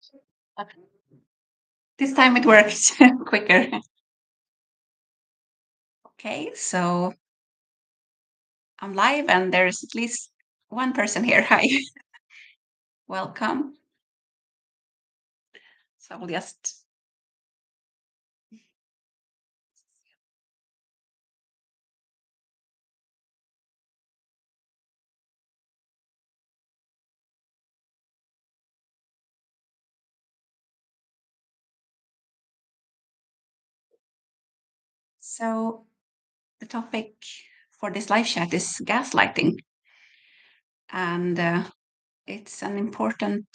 Okay. This time it works quicker. Okay, so I'm live and there's at least one person here. Hi, welcome. So I'll just so the topic for this live chat is gaslighting, and it's an important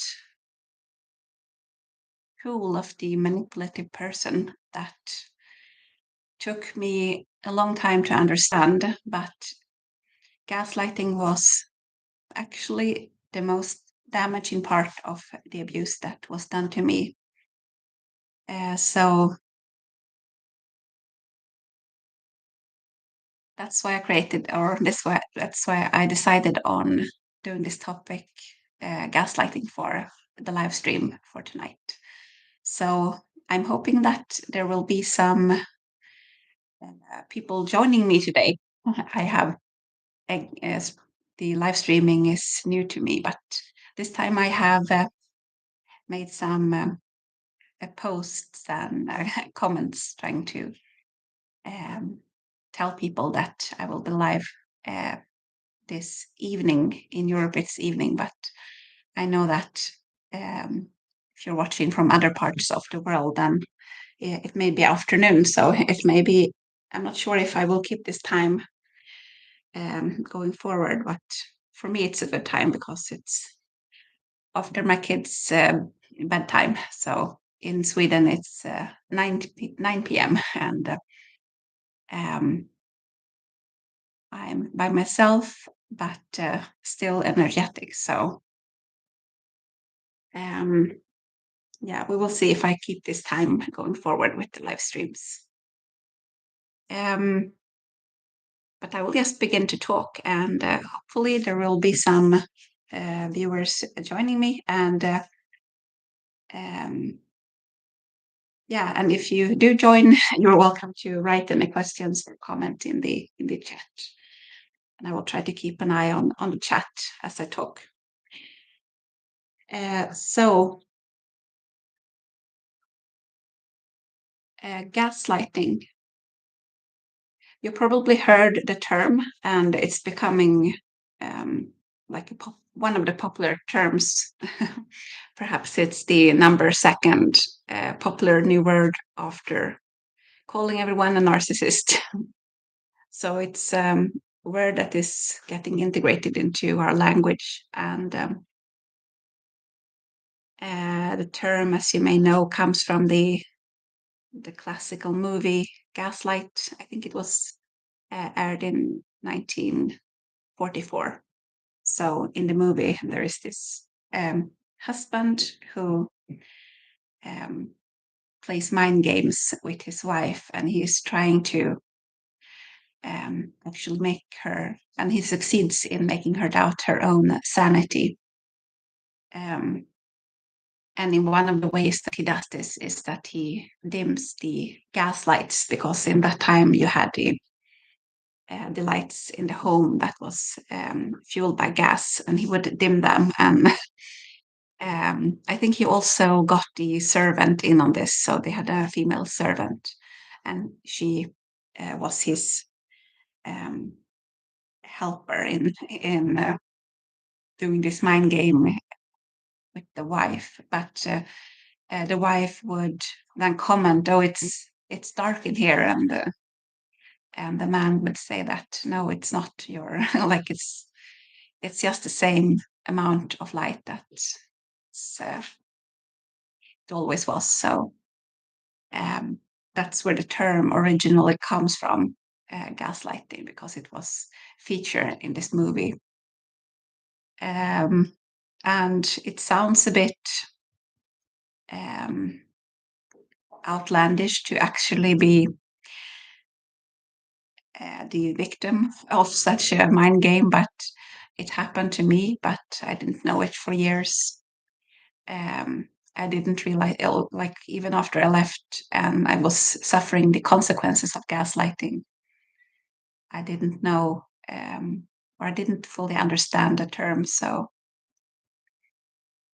tool of the manipulative person that took me a long time to understand, but gaslighting was actually the most damaging part of the abuse that was done to me. So that's why I created, or that's why I decided on doing this topic, gaslighting, for the live stream for tonight. So I'm hoping that there will be some people joining me today. I have as the live streaming is new to me, but this time I have made some posts and comments trying to um, tell people that I will be live uh, this evening. In Europe, it's evening, but I know that if you're watching from other parts of the world, then it may be afternoon. So it may be, I'm not sure if I will keep this time going forward, but for me, it's a good time because it's after my kids' bedtime. So in Sweden, it's 9 p.m. and um, I'm by myself, but still energetic. So um, yeah, we will see if I keep this time going forward with the live streams. Um, but I will just begin to talk, and hopefully there will be some viewers joining me. And um, yeah, and if you do join, you're welcome to write any questions or comment in the chat, and I will try to keep an eye on the chat as I talk. So gaslighting. You probably heard the term, and it's becoming like one of the popular terms. Perhaps it's the number second popular new word after calling everyone a narcissist. So it's a word that is getting integrated into our language. And the term, as you may know, comes from the classical movie Gaslight. I think it was aired in 1944. So in the movie, there is this husband who um, plays mind games with his wife, and he is trying to actually make her, and he succeeds in making her doubt her own sanity. Um, and in one of the ways that he does this is that he dims the gas lights, because in that time you had the lights in the home that was fueled by gas, and he would dim them. And I think he also got the servant in on this. So they had a female servant, and she was his um, helper in doing this mind game with the wife. But the wife would then comment, "Oh, it's dark in here," and the man would say that, "No, it's not your like it's just the same amount of light that it always was." So um, that's where the term originally comes from, gaslighting, because it was featured in this movie. Um, and it sounds a bit um, outlandish to actually be the victim of such a mind game, but it happened to me, but I didn't know it for years. Um, I didn't realize, like, even after I left and I was suffering the consequences of gaslighting, I didn't know, or I didn't fully understand the term. So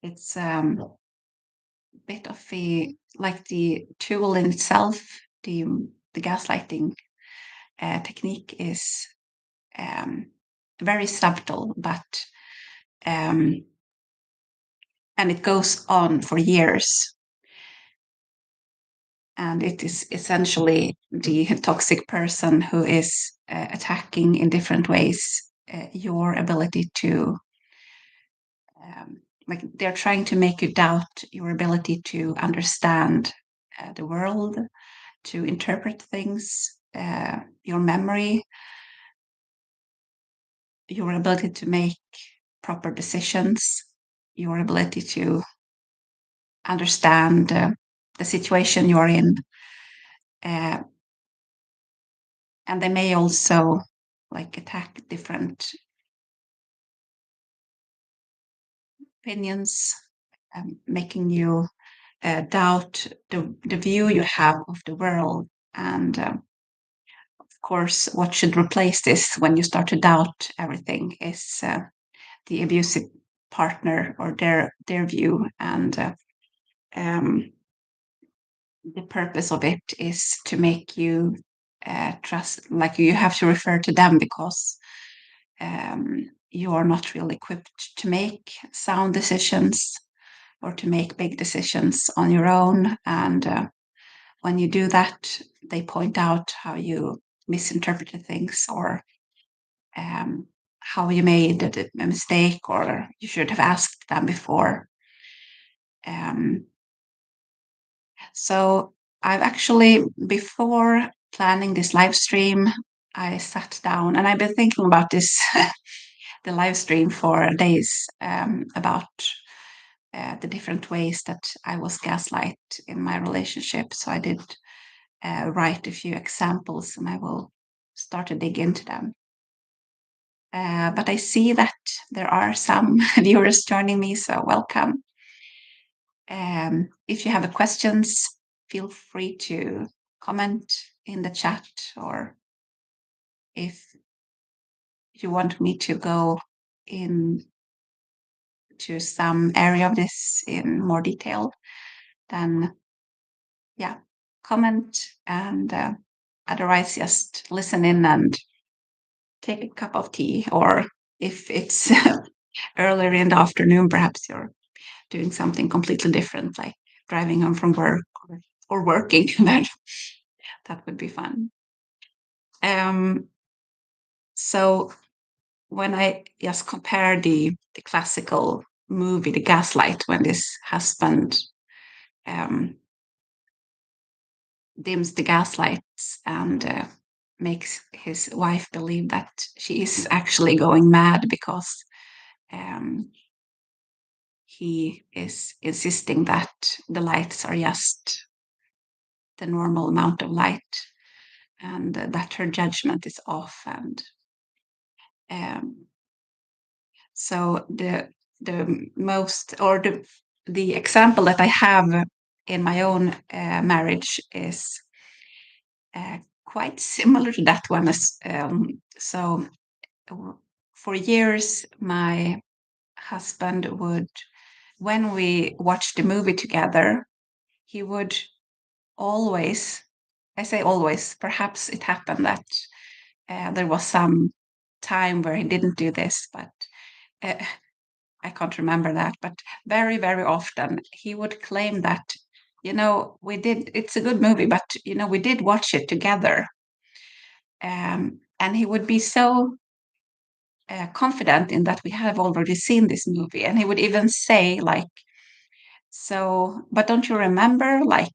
it's a bit of a, like, the tool in itself, the the gaslighting technique is um, very subtle, but um, and it goes on for years. And it is essentially the toxic person who is attacking in different ways your ability to, like, they're trying to make you doubt your ability to understand the world, to interpret things, your memory, your ability to make proper decisions, your ability to understand the situation you're in. Uh, and they may also like attack different opinions, making you doubt the view you have of the world. And of course, what should replace this when you start to doubt everything is the abusive partner or their view. And um, the purpose of it is to make you trust, like, you have to refer to them because you are not really equipped to make sound decisions or to make big decisions on your own. And when you do that, they point out how you misinterpreted things, or um, how you made a mistake, or you should have asked them before. Um, so I've actually, before planning this live stream, I sat down and I've been thinking about this, the live stream for days, about the different ways that I was gaslight in my relationship. So I did write a few examples and I will start to dig into them. But I see that there are some viewers joining me, so welcome. If you have questions, feel free to comment in the chat, or if you want me to go into some area of this in more detail, then yeah, comment. And otherwise, just listen in and take a cup of tea, or if it's earlier in the afternoon, perhaps you're doing something completely different, like driving home from work, or working. That would be fun. Um, so when I just compare the classical movie, The Gaslight, when this husband um, dims the gaslights and makes his wife believe that she is actually going mad because um, he is insisting that the lights are just the normal amount of light, and that her judgment is off. And um, so the most, or the example that I have in my own marriage is quite similar to that one. As so for years, my husband would, when we watched the movie together, he would always, I say always, perhaps it happened that there was some time where he didn't do this, but uh, I can't remember that. But very, very often he would claim that, we did, it's a good movie, but, we did watch it together. And he would be so confident in that we have already seen this movie. And he would even say, like, so, but don't you remember, like,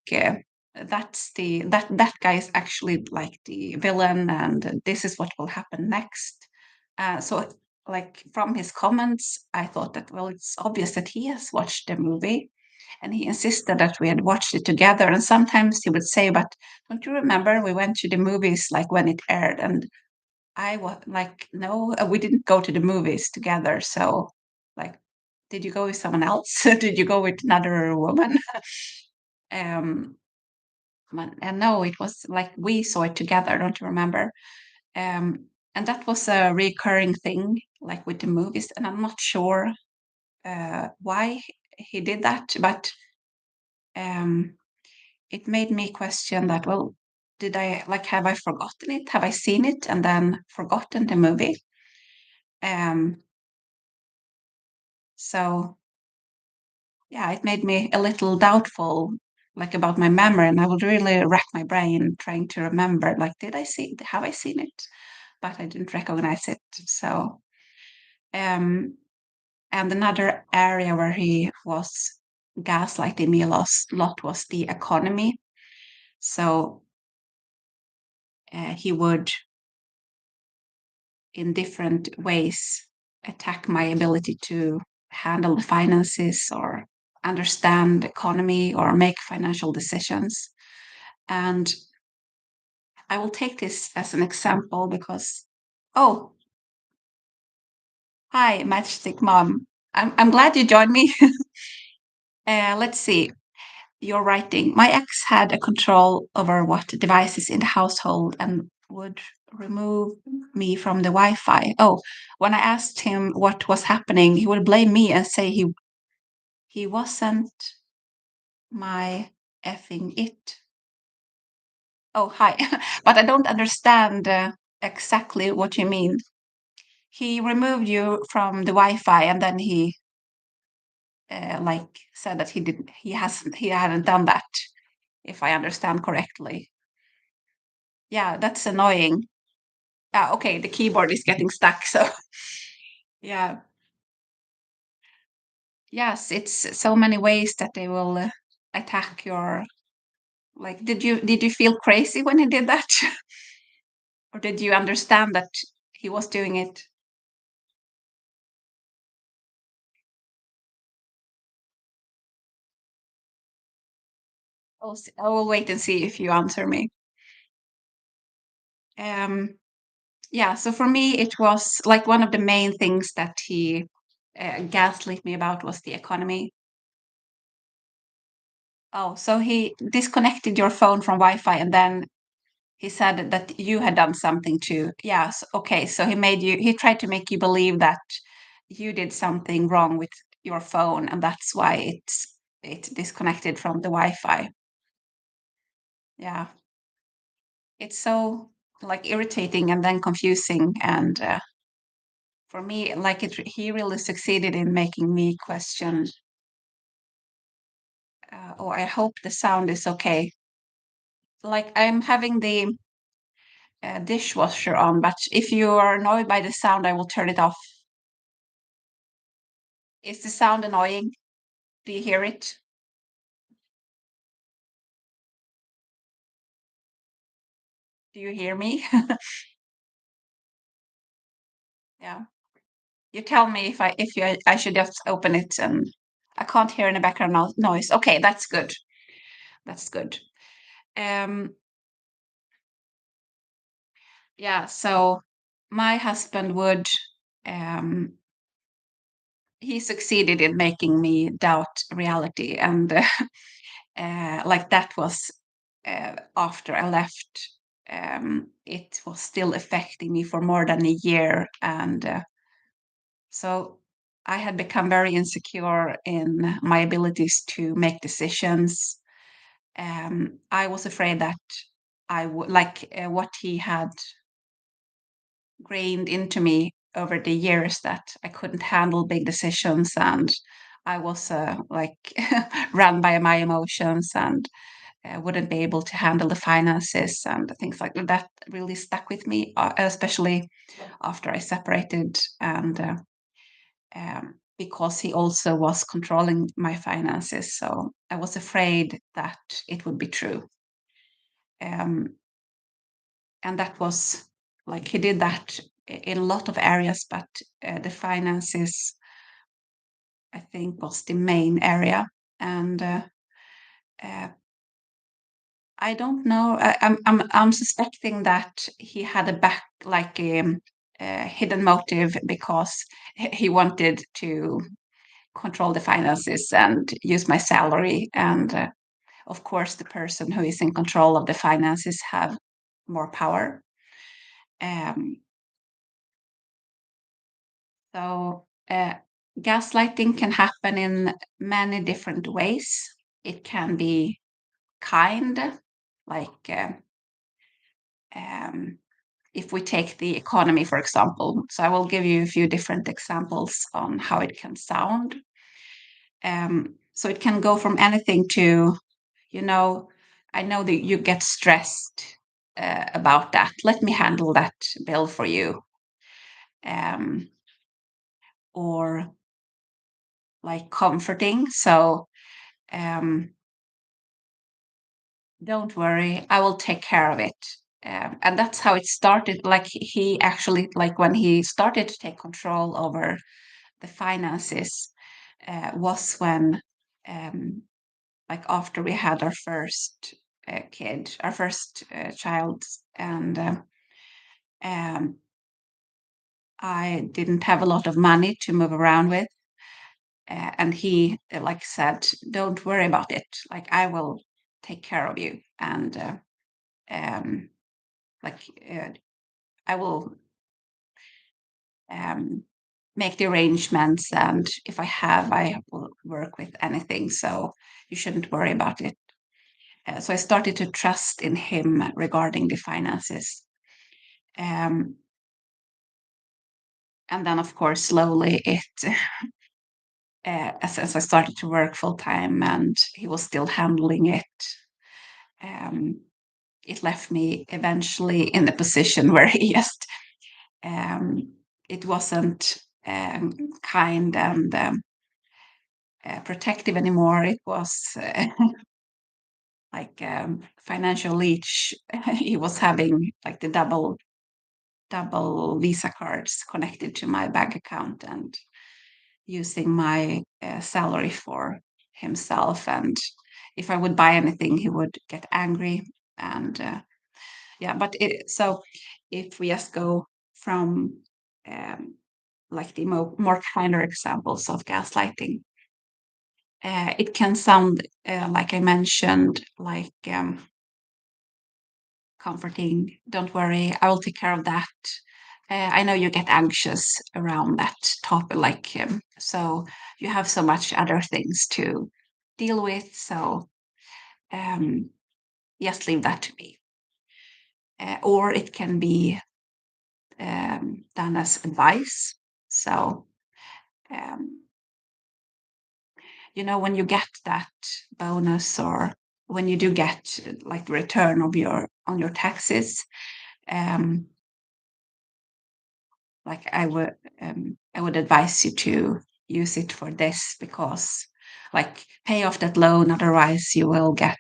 that guy is actually like the villain, and this is what will happen next. So, like, from his comments, I thought that, well, it's obvious that he has watched the movie, and he insisted that we had watched it together. And sometimes he would say, "But don't you remember we went to the movies like when it aired?" And I was like, "No, we didn't go to the movies together." So, like, did you go with someone else? Did you go with another woman? um, and no, it was like we saw it together. Don't you remember? Um, and that was a recurring thing, like with the movies. And I'm not sure why he did that, but um, it made me question that. Well, did I like have I forgotten it? Have I seen it and then forgotten the movie? Um, so yeah, it made me a little doubtful, like about my memory, and I would really rack my brain trying to remember, like, did I see? Have I seen it? But I didn't recognize it. So, um, and another area where he was gaslighting me a lot was the economy. So he would, in different ways, attack my ability to handle the finances or understand the economy or make financial decisions. And I will take this as an example because, oh, hi, Matchstick Mom. I'm glad you joined me. Let's see. You're writing. My ex had a control over what devices in the household and would remove me from the Wi Fi. Oh, when I asked him what was happening, he would blame me and say he wasn't my effing it. Oh, hi. But I don't understand exactly what you mean. He removed you from the Wi-Fi and then he like said that he hadn't done that, if I understand correctly. Yeah, that's annoying. Okay, the keyboard is getting stuck, so yeah. Yes, it's so many ways that they will attack your like did you feel crazy when he did that? Or did you understand that he was doing it? I will wait and see if you answer me. Um, yeah, so for me, it was like one of the main things that he gaslit me about was the economy. Oh, so he disconnected your phone from Wi-Fi and then he said that you had done something too. Yes, okay. So he tried to make you believe that you did something wrong with your phone and that's why it disconnected from the Wi-Fi. Yeah, it's so like irritating and then confusing and for me, like he really succeeded in making me question. Oh, I hope the sound is okay. Like I'm having the dishwasher on, but if you are annoyed by the sound, I will turn it off. Is the sound annoying? Do you hear it? Do you hear me? Yeah. You tell me if I should just open it and I can't hear any background noise. Okay, that's good. That's good. Um, yeah. So my husband would um he succeeded in making me doubt reality and like that was after I left it was still affecting me for more than a year and so I had become very insecure in my abilities to make decisions. I was afraid that I would like what he had grained into me over the years that I couldn't handle big decisions and I was like run by my emotions and wouldn't be able to handle the finances and things like that. That really stuck with me, especially after I separated and because he also was controlling my finances. So I was afraid that it would be true. Um, and that was like he did that in a lot of areas, but the finances, I think, was the main area. And uh, I don't know. I'm suspecting that he had a hidden motive because he wanted to control the finances and use my salary. And of course, the person who is in control of the finances have more power. Um, so gaslighting can happen in many different ways. It can be kind, like um, if we take the economy, for example. So I will give you a few different examples on how it can sound. So it can go from anything to, you know, I know that you get stressed about that. Let me handle that bill for you. Um, or like comforting. So um, don't worry, I will take care of it. And that's how it started. Like he actually, like when he started to take control over the finances, was when, um, like after we had our first kid, our first child, and um, I didn't have a lot of money to move around with. And he like said, "Don't worry about it. Like I will take care of you, and um, like I will um, make the arrangements. And if I will work with anything. So you shouldn't worry about it." So I started to trust in him regarding the finances. Um, and then, of course, slowly as I started to work full time and he was still handling it, um, it left me eventually in the position where he just, um, it wasn't kind and protective anymore. It was like financial leech. He was having like the double Visa cards connected to my bank account and using my salary for himself. And if I would buy anything, he would get angry. And yeah, but so if we just go from um, like the more kinder examples of gaslighting, it can sound like I mentioned, like comforting. Don't worry, I will take care of that. I know you get anxious around that topic, like so you have so much other things to deal with. So um, just leave that to me. Or it can be done as advice. So um, when you get that bonus, or when you do get like the return of your on your taxes, um, like I would advise you to use it for this, because like pay off that loan, otherwise you will get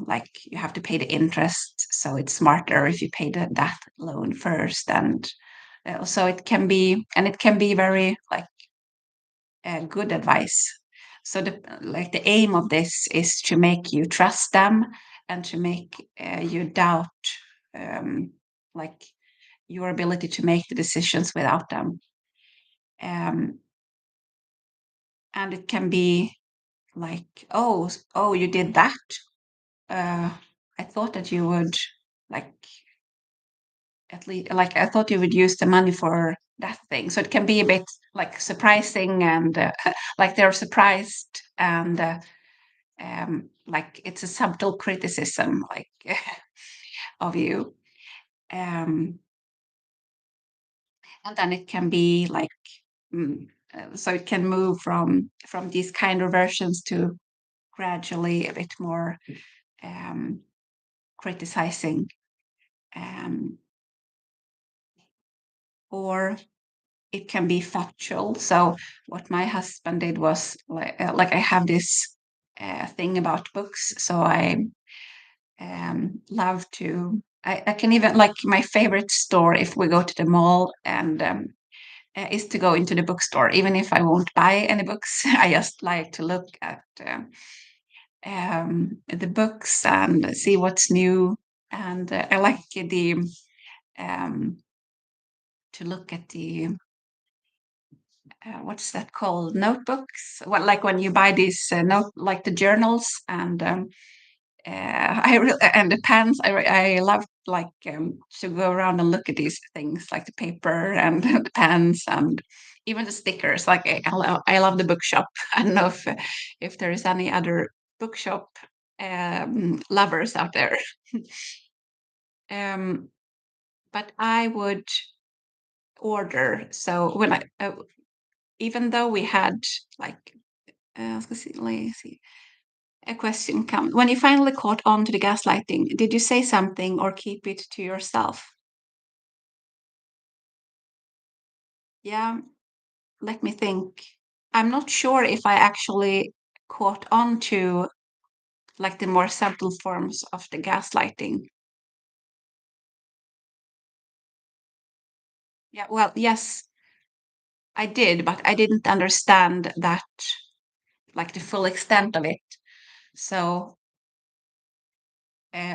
like you have to pay the interest. So it's smarter if you pay that loan first. And so it can be, and it can be very like good advice. So the aim of this is to make you trust them, and to make you doubt um, like your ability to make the decisions without them. Um, and it can be like, oh, you did that. Uh, I thought that you would like at least like I thought you would use the money for that thing. So it can be a bit like surprising, and like they're surprised, and like it's a subtle criticism, like of you. Um, and then it can be like, so it can move from these kind of versions to gradually a bit more um, criticizing, um, or it can be factual. So what my husband did was like I have this thing about books, so I love to. I can even like my favorite store if we go to the mall, and is to go into the bookstore, even if I won't buy any books. I just like to look at the books and see what's new. And I like um, to look at the what's that called? Notebooks. Well, like when you buy these like the journals and and the pens. I love like to go around and look at these things, like the paper and the pens and even the stickers. Like I love the bookshop. I don't know if there is any other bookshop lovers out there. um, but I would order. So when I even though we had like let's see, a question come. When you finally caught on to the gaslighting, did you say something or keep it to yourself? Yeah, let me think. I'm not sure if I actually caught on to like the more subtle forms of the gaslighting. Yeah, well, yes, I did, but I didn't understand that, like the full extent of it. So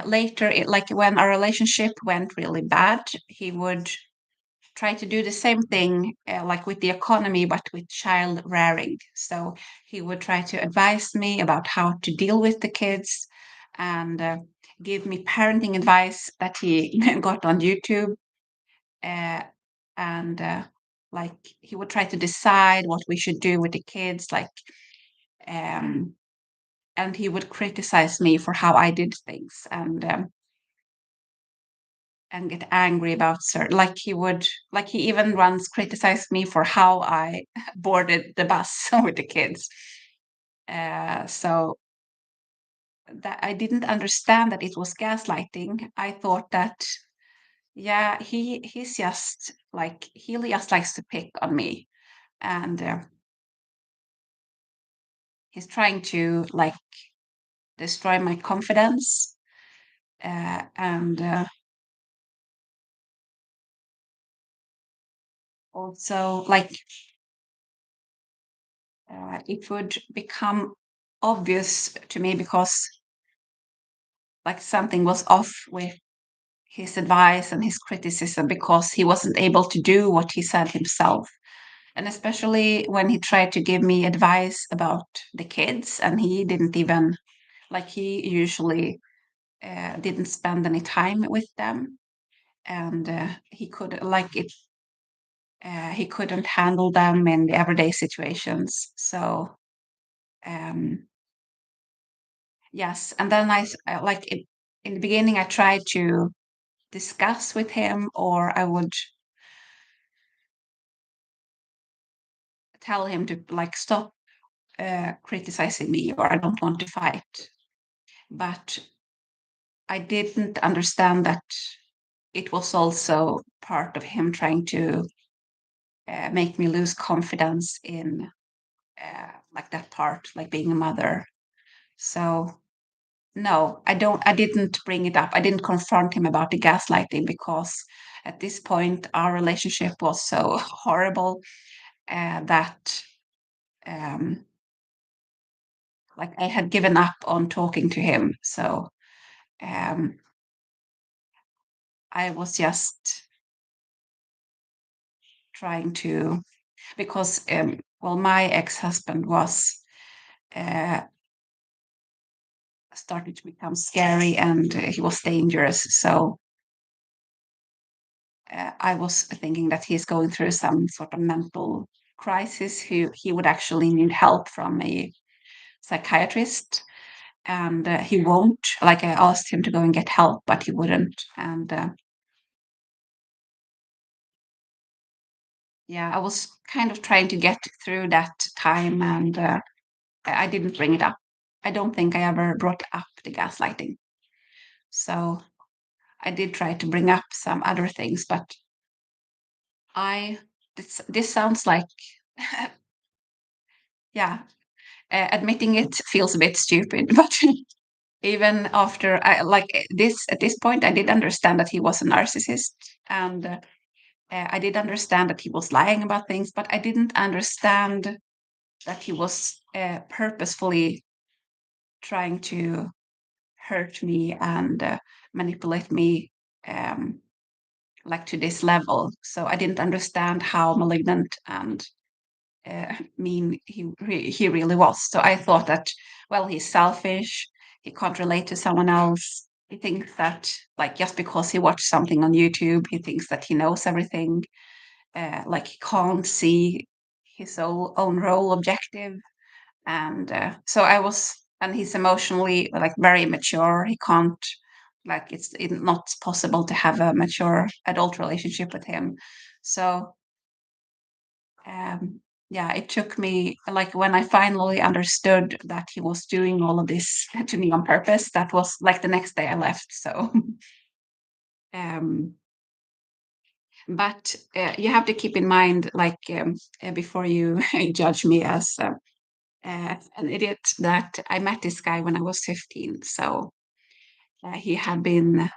later, like when our relationship went really bad, he would try to do the same thing like with the economy but with child rearing. So he would try to advise me about how to deal with the kids and give me parenting advice that he got on YouTube. uh, and like he would try to decide what we should do with the kids, like um, and he would criticize me for how I did things and get angry about certain, like he would, like he even once criticized me for how I boarded the bus with the kids. So that I didn't understand that it was gaslighting. I thought that yeah, he's just like he just likes to pick on me, and he's trying to like destroy my confidence. And also like it would become obvious to me because like something was off with his advice and his criticism because he wasn't able to do what he said himself. And especially when he tried to give me advice about the kids, and he didn't even, like, he usually didn't spend any time with them. And he could, like, he couldn't handle them in the everyday situations. So, um, yes. And then like, in the beginning, I tried to discuss with him, or I would tell him to like stop criticizing me, or I don't want to fight. But I didn't understand that it was also part of him trying to make me lose confidence in like that part, like being a mother. So no, I didn't bring it up. I didn't confront him about the gaslighting because at this point our relationship was so horrible that um, like I had given up on talking to him. So um, I was just trying to, because well, my ex-husband was uh, started to become scary, and he was dangerous. So I was thinking that he's going through some sort of mental crisis. He would actually need help from a psychiatrist, and he won't. Like I asked him to go and get help, but he wouldn't. And yeah, I was kind of trying to get through that time, and I didn't bring it up. I don't think I ever brought up the gaslighting. So I did try to bring up some other things, but I this sounds like yeah, admitting it feels a bit stupid, but even after I like this at this point, I did understand that he was a narcissist, and I did understand that he was lying about things, but I didn't understand that he was purposefully trying to hurt me and manipulate me um, like to this level. So I didn't understand how malignant and mean he really was. So I thought that, well, he's selfish. He can't relate to someone else. He thinks that, like, just because he watched something on YouTube, he thinks that he knows everything. Like he can't see his own role objective. And so I was, and he's emotionally like very mature. He can't, like, it's not possible to have a mature adult relationship with him. So um, yeah, it took me, like, when I finally understood that he was doing all of this to me on purpose, that was like the next day I left. So, um, but you have to keep in mind, like, before you judge me as an idiot, that I met this guy when I was 15. So he had been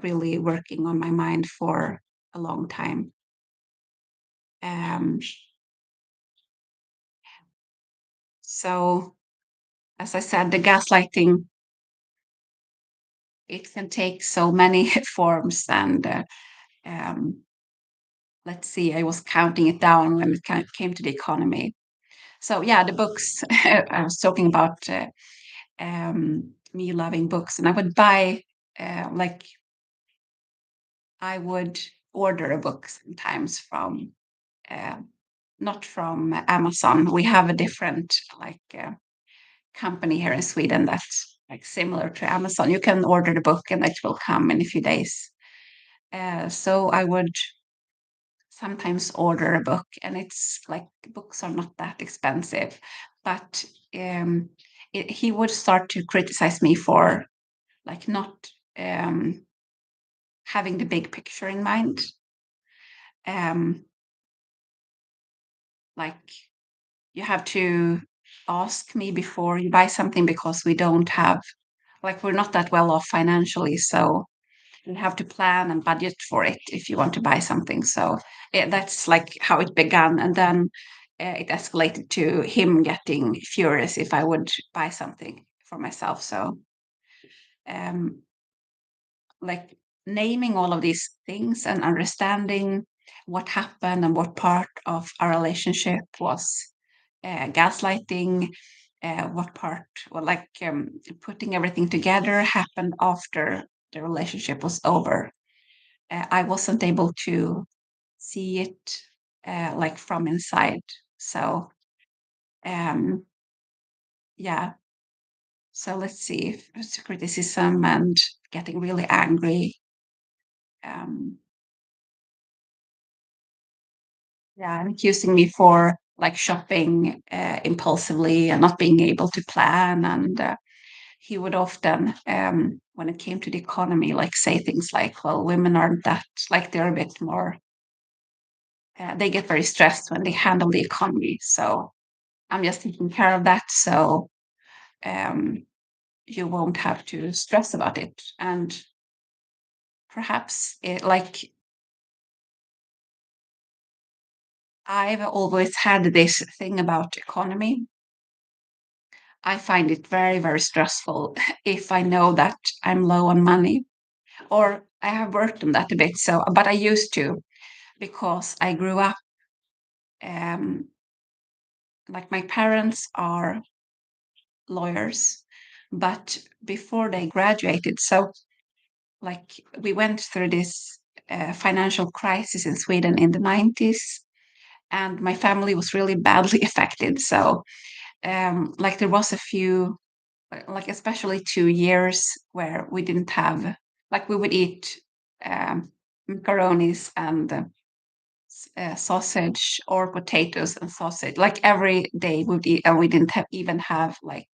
really working on my mind for a long time. Um, so, as I said, the gaslighting, it can take so many forms. And let's see, I was counting it down when it came to the economy. So yeah, the books, I was talking about me loving books, and I would buy, like, I would order a book sometimes from, uh, not from Amazon. We have a different, like, company here in Sweden that's like similar to Amazon. You can order the book and it will come in a few days. So I would sometimes order a book, and it's like books are not that expensive, but um, he would start to criticize me for, like, not um, having the big picture in mind. Um, like, you have to ask me before you buy something, because we don't have, like, we're not that well off financially, so you have to plan and budget for it if you want to buy something. So yeah, that's like how it began, and then it escalated to him getting furious if I would buy something for myself. So um, like, naming all of these things and understanding what happened and what part of our relationship was gaslighting, what part, well, like, putting everything together happened after the relationship was over. I wasn't able to see it, like, from inside. So um, yeah. So let's see, if it's criticism and getting really angry. Um, yeah, and accusing me for, like, shopping impulsively and not being able to plan. And he would often, when it came to the economy, like, say things like, "Well, women aren't that, like, they're a bit more. They get very stressed when they handle the economy. So I'm just taking care of that. So um, you won't have to stress about it." And perhaps it, like, I've always had this thing about economy. I find it very, very stressful if I know that I'm low on money, or I have worked on that a bit. So, but I used to, because I grew up, um, like, my parents are lawyers, but before they graduated, so, like, we went through this financial crisis in Sweden in the 90s, and my family was really badly affected. So, like, there was a few, like, especially 2 years where we didn't have, like, we would eat macaronis and sausage, or potatoes and sausage, like, every day we would eat, and we didn't have, even have, like,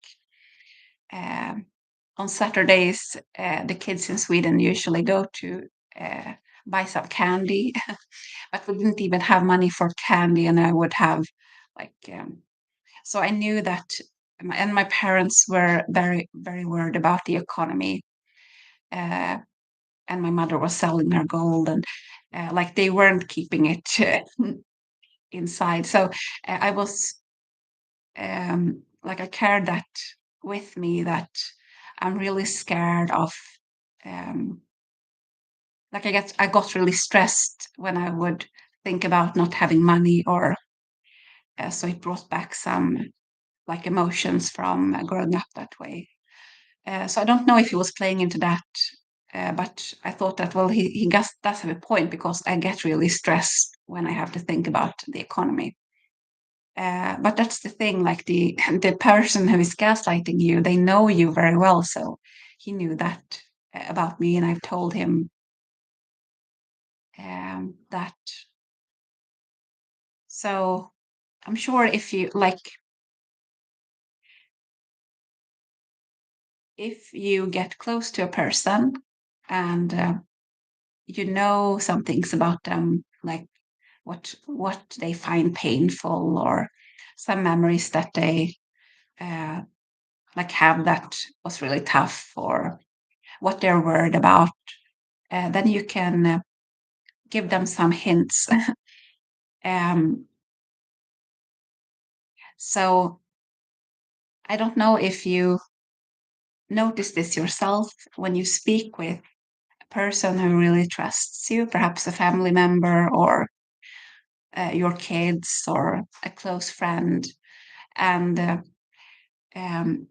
um, on Saturdays, the kids in Sweden usually go to uh, buy some candy, but we didn't even have money for candy, and I would have, like, so I knew that, and my parents were very, very worried about the economy, uh, and my mother was selling her gold, and like, they weren't keeping it inside. So I was, like, I carried that with me, that I'm really scared of, um, like, I got really stressed when I would think about not having money, or So it brought back some like emotions from growing up that way. So I don't know if he was playing into that, but I thought that, well, he does have a point because I get really stressed when I have to think about the economy. But that's the thing, like the person who is gaslighting you, they know you very well. So he knew that about me, and I've told him that. So I'm sure if you like, if you get close to a person and you know some things about them, like what they find painful or some memories that they uh, like have that was really tough or what they're worried about, then you can give them some hints. um, so I don't know if you notice this yourself when you speak with a person who really trusts you, perhaps a family member or your kids or a close friend. And um,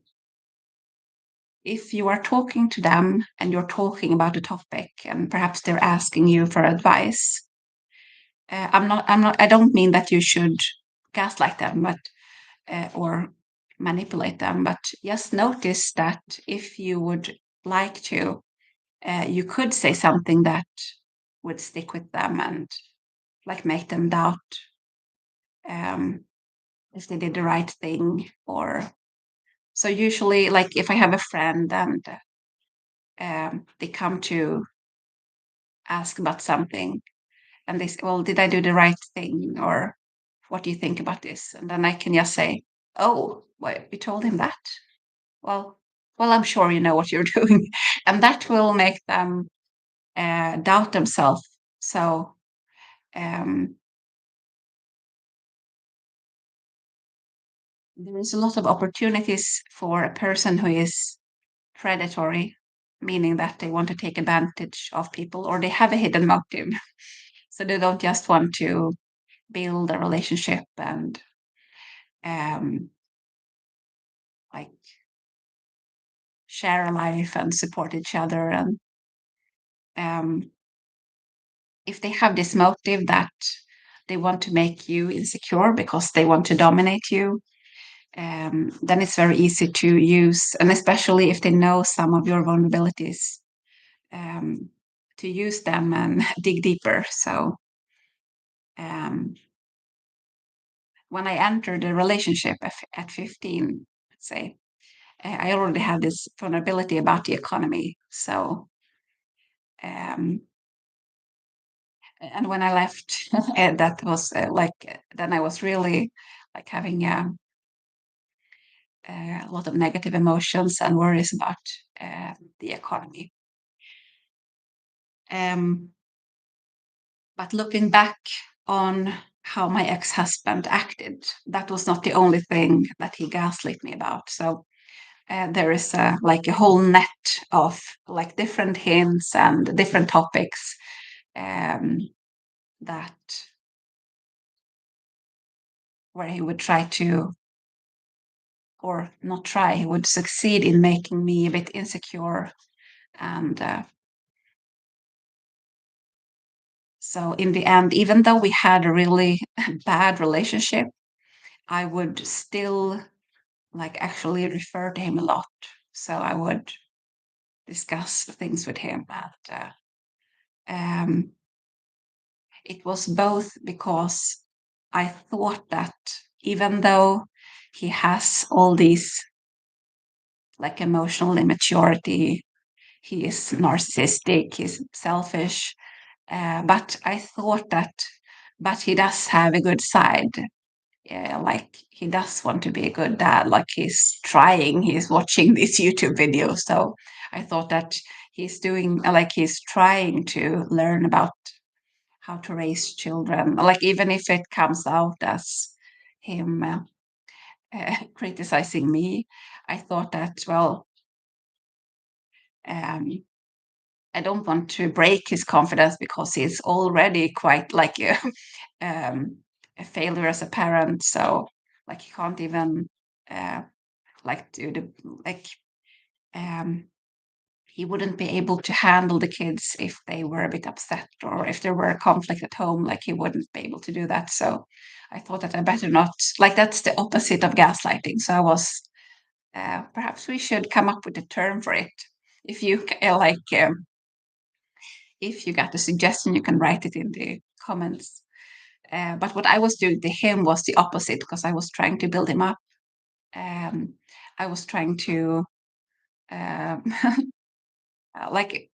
if you are talking to them and you're talking about a topic and perhaps they're asking you for advice, I don't mean that you should gaslight them, but or manipulate them, but just notice that if you would like to, you could say something that would stick with them and like make them doubt um, if they did the right thing. Or so usually, like if I have a friend and they come to ask about something and they say, well, did I do the right thing? Or what do you think about this? And then I can just say, oh, what, you told him that? Well, well, I'm sure you know what you're doing. And that will make them doubt themselves. So um, there is a lot of opportunities for a person who is predatory, meaning that they want to take advantage of people or they have a hidden motive. So they don't just want to build a relationship and um, like share a life and support each other. And um, if they have this motive that they want to make you insecure because they want to dominate you, then it's very easy to use, and especially if they know some of your vulnerabilities, um, to use them and dig deeper. So um, when I entered a relationship at 15, let's say, I already had this vulnerability about the economy. So um, and when I left, that was then I was really like having a lot of negative emotions and worries about the economy. Um, but looking back on how my ex-husband acted, that was not the only thing that he gaslit me about. So there is like a whole net of like different hints and different topics um, that where he would try to, or not try, he would succeed in making me a bit insecure. And so in the end, even though we had a really bad relationship, I would still like actually refer to him a lot. So I would discuss things with him. And it was both because I thought that even though he has all these like emotional immaturity, he is narcissistic, he's selfish, but I thought that, but he does have a good side. Like he does want to be a good dad. Like he's trying. He's watching these YouTube videos. So I thought that he's doing like he's trying to learn about how to raise children. Like even if it comes out as him criticizing me, I thought that well, um, I don't want to break his confidence because he's already quite like um, a failure as a parent. So like he can't even uh, like do the like um, he wouldn't be able to handle the kids if they were a bit upset or if there were a conflict at home. Like he wouldn't be able to do that. So I thought that I better not. Like that's the opposite of gaslighting. So I was perhaps we should come up with a term for it. If you if you got a suggestion, you can write it in the comments. But what I was doing to him was the opposite because I was trying to build him up. Um, I was trying to um, like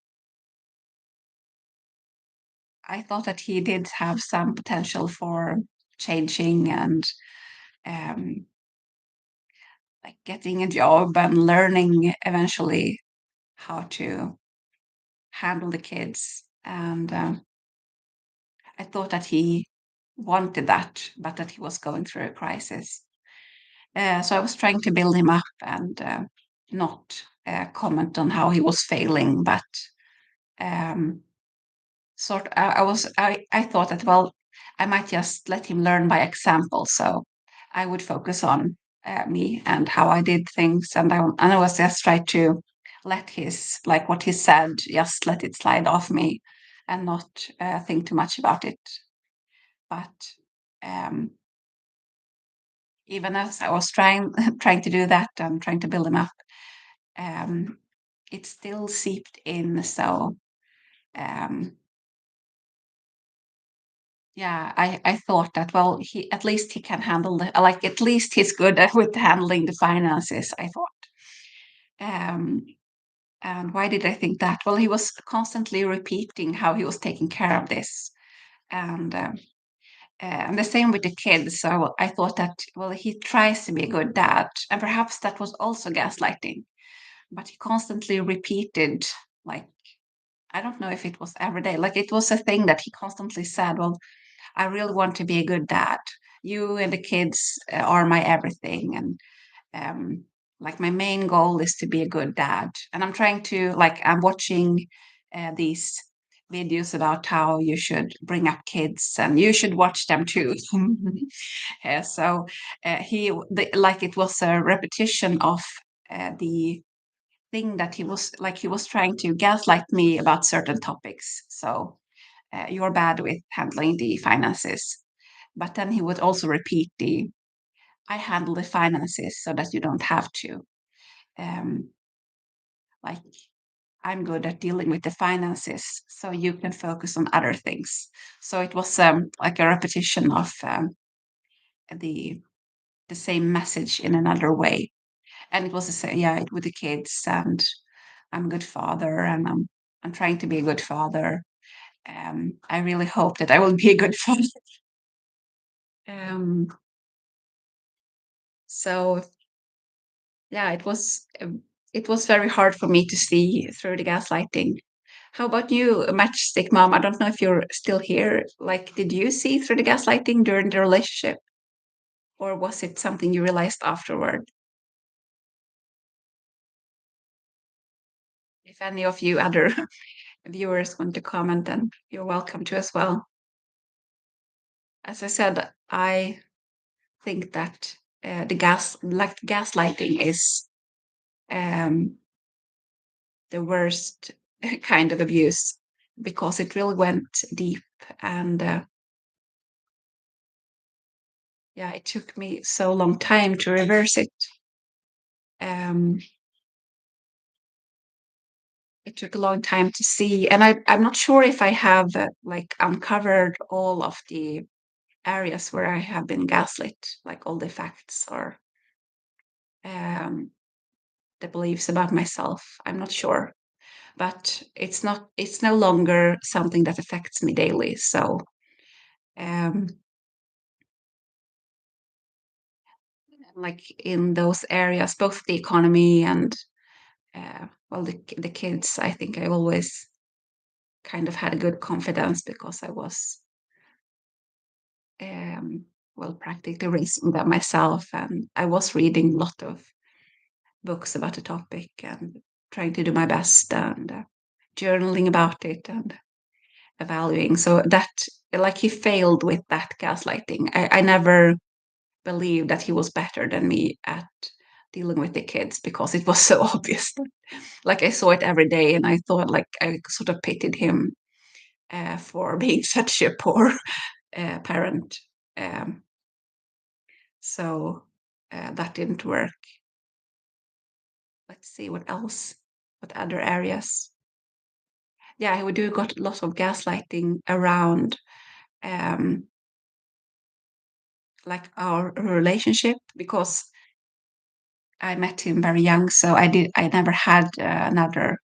I thought that he did have some potential for changing and um, like getting a job and learning eventually how to handle the kids. And I thought that he wanted that, but that he was going through a crisis. So I was trying to build him up and not comment on how he was failing, but um, I thought that well I might just let him learn by example. So I would focus on me and how I did things, and I was just try to let his like what he said, just let it slide off me and not think too much about it. But um, even as I was trying trying to do that and trying to build him up, um, it still seeped in. So um, yeah, I thought that well, he at least he can handle the like at least he's good at with handling the finances. I thought. Um, and why did I think that? Well, he was constantly repeating how he was taking care of this, and and the same with the kids. So I thought that well, he tries to be a good dad, and perhaps that was also gaslighting. But he constantly repeated like I don't know if it was every day, like it was a thing that he constantly said. Well, I really want to be a good dad. You and the kids are my everything, and um, like my main goal is to be a good dad. And I'm trying to like I'm watching these videos about how you should bring up kids, and you should watch them too. So like it was a repetition of the thing that he was trying to gaslight me about certain topics. So you're bad with handling the finances. But then he would also repeat the I handle the finances so that you don't have to. Um, like I'm good at dealing with the finances, so you can focus on other things. So it was like a repetition of the the same message in another way, and it was the same, yeah, with the kids. And I'm a good father, and I'm trying to be a good father. I really hope that I will be a good father. Um, so yeah, it was very hard for me to see through the gaslighting. How about you, Matchstick Mom? I don't know if you're still here. Like, did you see through the gaslighting during the relationship, or was it something you realized afterward? If any of you other viewers want to comment, then you're welcome to as well. As I said, I think that gaslighting is um, the worst kind of abuse because it really went deep. And yeah, it took me so long time to reverse it. Um, it took a long time to see, and I'm not sure if I have like uncovered all of the areas where I have been gaslit, like all the facts or um, the beliefs about myself. I'm not sure, but it's not. It's no longer something that affects me daily. So um, like in those areas, both the economy and well, the kids. I think I always kind of had a good confidence because I was um, well practically raising them myself, and I was reading a lot of books about the topic and trying to do my best and journaling about it and evaluating. So that like he failed with that gaslighting. I never believed that he was better than me at dealing with the kids because it was so obvious. Like I saw it every day, and I thought like I sort of pitied him for being such a poor parent. Um, so that didn't work. Let's see what else, what other areas. Yeah, we do got lots of gaslighting around um, like our relationship because I met him very young, so I never had another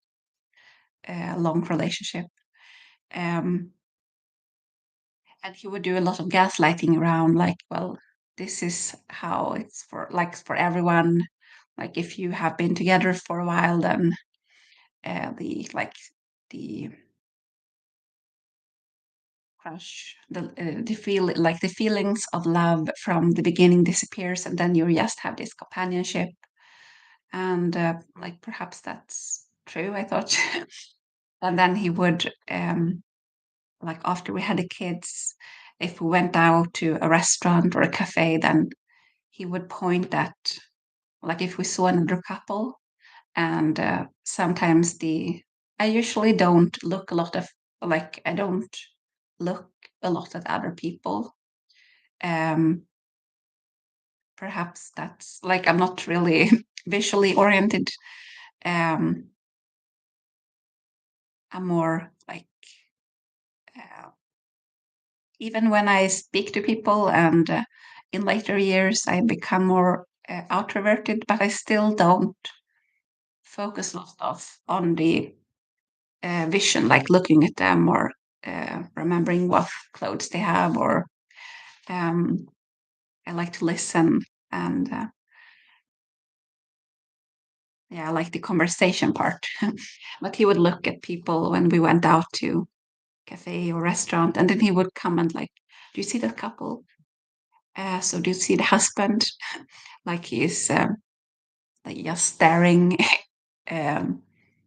long relationship. Um, and he would do a lot of gaslighting around like, well, this is how it's for like for everyone. Like if you have been together for a while, then the crush, the feel like the feelings of love from the beginning disappears, and then you just have this companionship. And like perhaps that's true, I thought. And then he would like after we had the kids, if we went out to a restaurant or a cafe, then he would point at like if we saw another couple, and sometimes the I usually don't look a lot of like I don't look a lot at other people. Um, perhaps that's like I'm not really visually oriented. Um, I'm more like uh, even when I speak to people, and in later years I become more outroverted, but I still don't focus a lot of on the vision, like looking at them or remembering what clothes they have, or um, I like to listen, and yeah, I like the conversation part. But he would look at people when we went out to cafe or restaurant, and then he would comment like, "Do you see that couple? So do you see the husband?" Like he's like just staring um,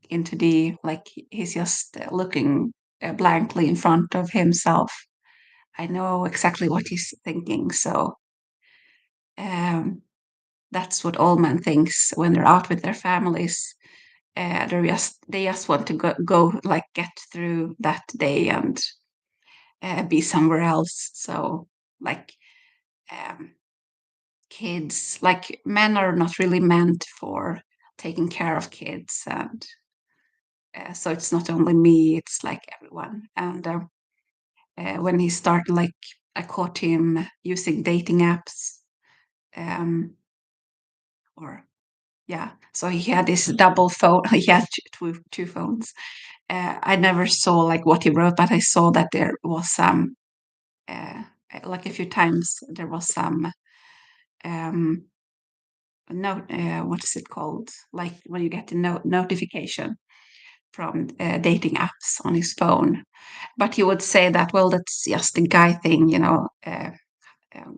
into the like he's just looking blankly in front of himself. I know exactly what he's thinking. So um, that's what all men thinks when they're out with their families. They just want to go like get through that day and be somewhere else. So like um, kids, like men are not really meant for taking care of kids, and so it's not only me; it's like everyone. And when he started, like I caught him using dating apps, um, or yeah. So he had this double phone. He had two phones. I never saw like what he wrote, but I saw that there was some, uh, like a few times there was some um, no, what is it called? Like when you get a notification from dating apps on his phone. But he would say that, well, that's just a guy thing, you know.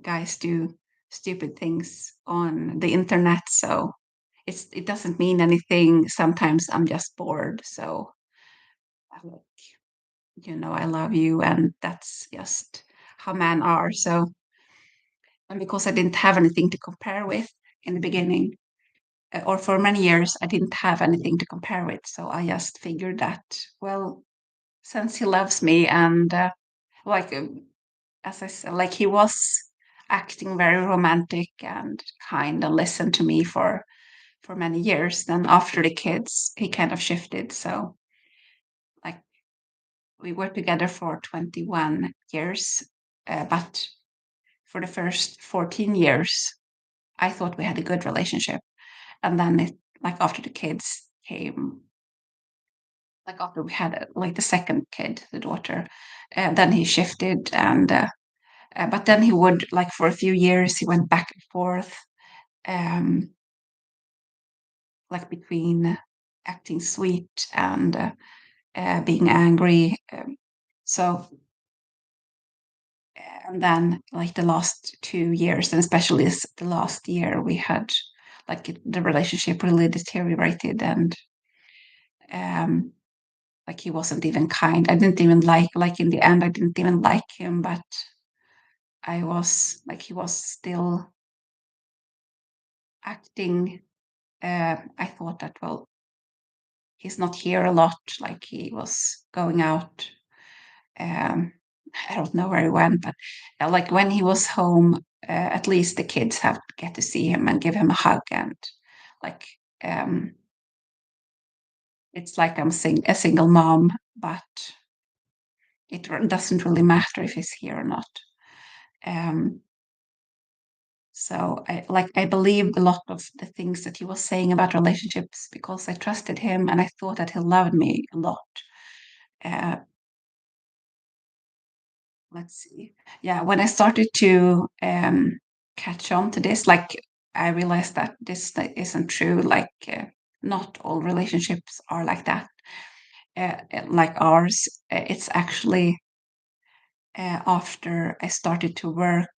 Guys do stupid things on the internet, so it doesn't mean anything. Sometimes I'm just bored, so I'm like, you know, I love you, and that's just how men are. So, and because I didn't have anything to compare with in the beginning, or for many years, I didn't have anything to compare with, so I just figured that, well, since he loves me, and like as I said, like he was acting very romantic and kind and listened to me for many years. Then after the kids, he kind of shifted. So like we were together for 21 years, but for the first 14 years, I thought we had a good relationship. And then it like after the kids came, like after we had like the second kid, the daughter, then he shifted, and but then he would like for a few years he went back and forth, um, like between acting sweet and being angry. So and then like the last 2 years, and especially the last year, we had like the relationship really deteriorated, and um, like he wasn't even kind. I didn't even like in the end I didn't even like him, but I was like he was still acting. I thought that, well, he's not here a lot, like he was going out. um I don't know where he went, but like when he was home, at least the kids have get to see him and give him a hug, and like um it's like a single mom, but doesn't really matter if he's here or not. um so I believed a lot of the things that he was saying about relationships because I trusted him and I thought that he loved me a lot. uh, let's see. Yeah, when I started to catch on to this, like I realized that that isn't true. Like not all relationships are like that. Like ours, it's actually after I started to work,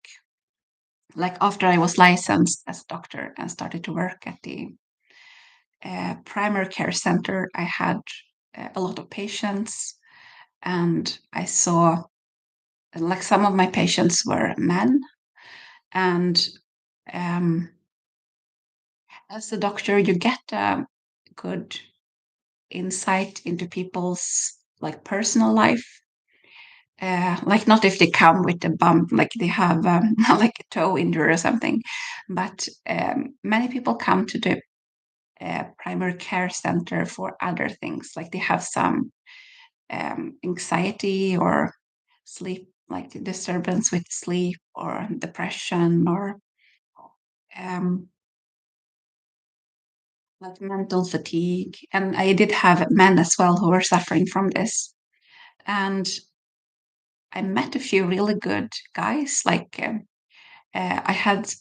like after I was licensed as a doctor and started to work at the primary care center, I had a lot of patients, and I saw like some of my patients were men, and um, as a doctor, you get a good insight into people's like personal life. Like not if they come with a bump, like they have like a toe injury or something, but many people come to the primary care center for other things, like they have some anxiety or sleep, like disturbance with sleep or depression or um, like mental fatigue. And I did have men as well who were suffering from this. And I met a few really good guys. Like I had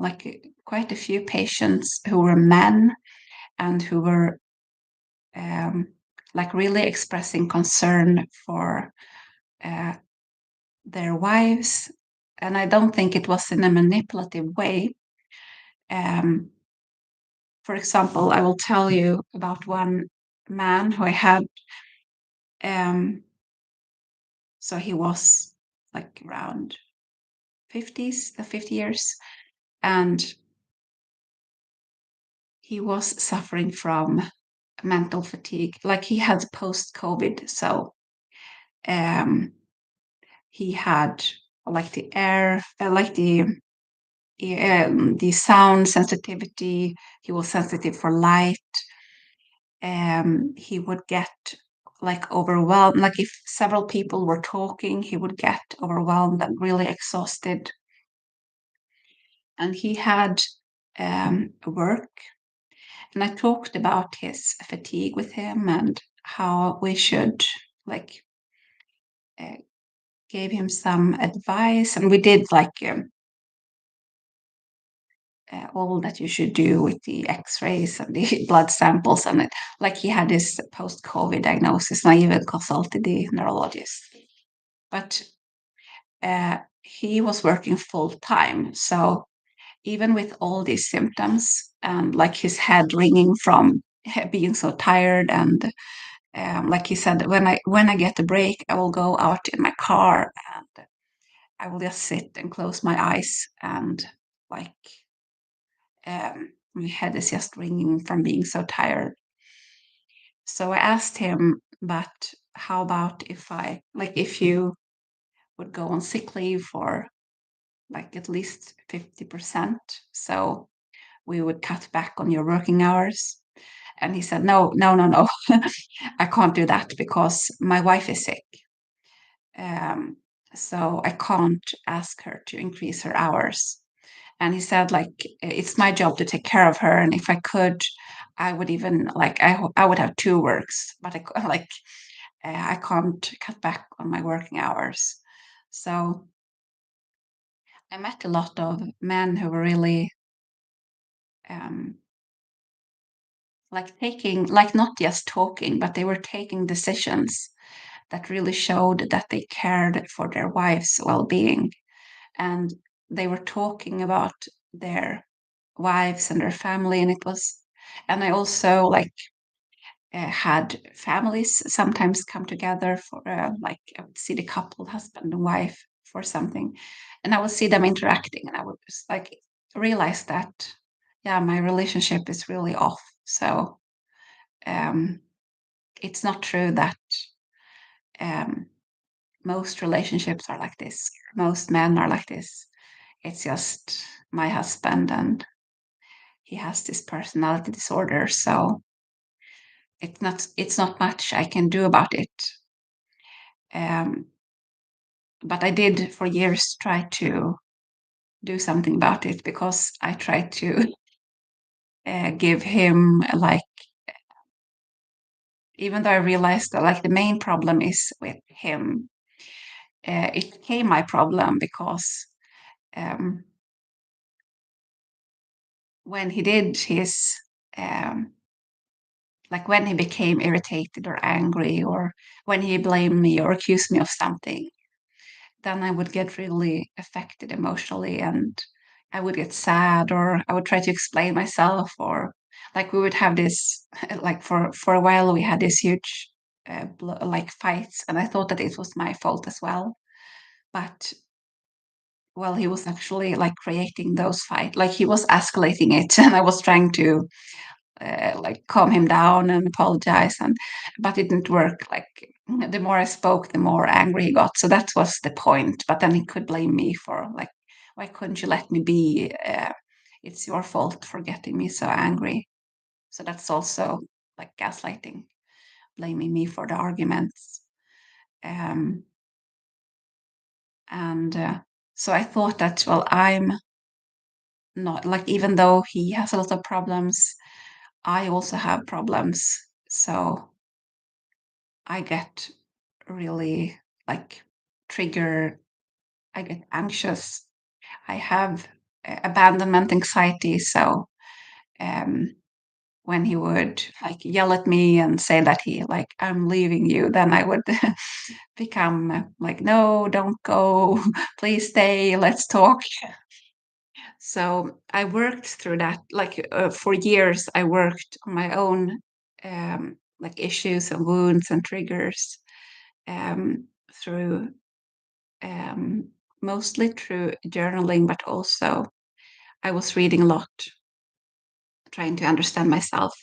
like quite a few patients who were men and who were um, like really expressing concern for uh, their wives. And I don't think it was in a manipulative way. Um, for example, I will tell you about one man who I had. Um, so he was like around 50s, the 50 years, and he was suffering from mental fatigue. Like he had post COVID, so um, he had like the air, like the sound sensitivity. He was sensitive for light. He would get like overwhelmed. Like if several people were talking, he would get overwhelmed and really exhausted. And he had work, and I talked about his fatigue with him and how we should like uh, gave him some advice, and we did like all that you should do with the X-rays and the blood samples, and it, like he had this post-COVID diagnosis, and I even consulted the neurologist. But he was working full time, so even with all these symptoms and like his head ringing from being so tired, and like he said, when I get a break, I will go out in my car and I will just sit and close my eyes, and like my head is just ringing from being so tired. So I asked him, but how about if I like if you would go on sick leave for like at least 50%, so we would cut back on your working hours? And he said, no, no, no, no, I can't do that because my wife is sick. Um, so I can't ask her to increase her hours. And he said, like, it's my job to take care of her. And if I could, I would even like, I would have two works, but like, I can't cut back on my working hours. So I met a lot of men who were really um, like taking, like not just talking, but they were taking decisions that really showed that they cared for their wives' well-being, and they were talking about their wives and their family, and it was, and I also like had families sometimes come together for like I would see the couple, husband and wife, for something, and I would see them interacting, and I would just like realize that yeah, my relationship is really off. So um, it's not true that um, most relationships are like this. Most men are like this. It's just my husband, and he has this personality disorder. So it's not much I can do about it. Um, but I did for years try to do something about it because I tried to give him like, even though I realized that like the main problem is with him, it became my problem because um, when he did his um, like when he became irritated or angry, or when he blamed me or accused me of something, then I would get really affected emotionally, and I would get sad, or I would try to explain myself, or like we would have this like for a while we had this huge like fights, and I thought that it was my fault as well. But well, he was actually like creating those fights, like he was escalating it, and I was trying to like calm him down and apologize, and but it didn't work. Like the more I spoke, the more angry he got. So that was the point. But then he could blame me for like, why couldn't you let me be? It's your fault for getting me so angry. So that's also like gaslighting, blaming me for the arguments. Um, and so I thought that, well, I'm not like, even though he has a lot of problems, I also have problems. So I get really like triggered. I get anxious. I have abandonment anxiety. So um, when he would like yell at me and say that he like I'm leaving you, then I would become like, no, don't go, please stay, let's talk. So I worked through that. Like for years, I worked on my own like issues and wounds and triggers through um, mostly through journaling, but also I was reading a lot, trying to understand myself.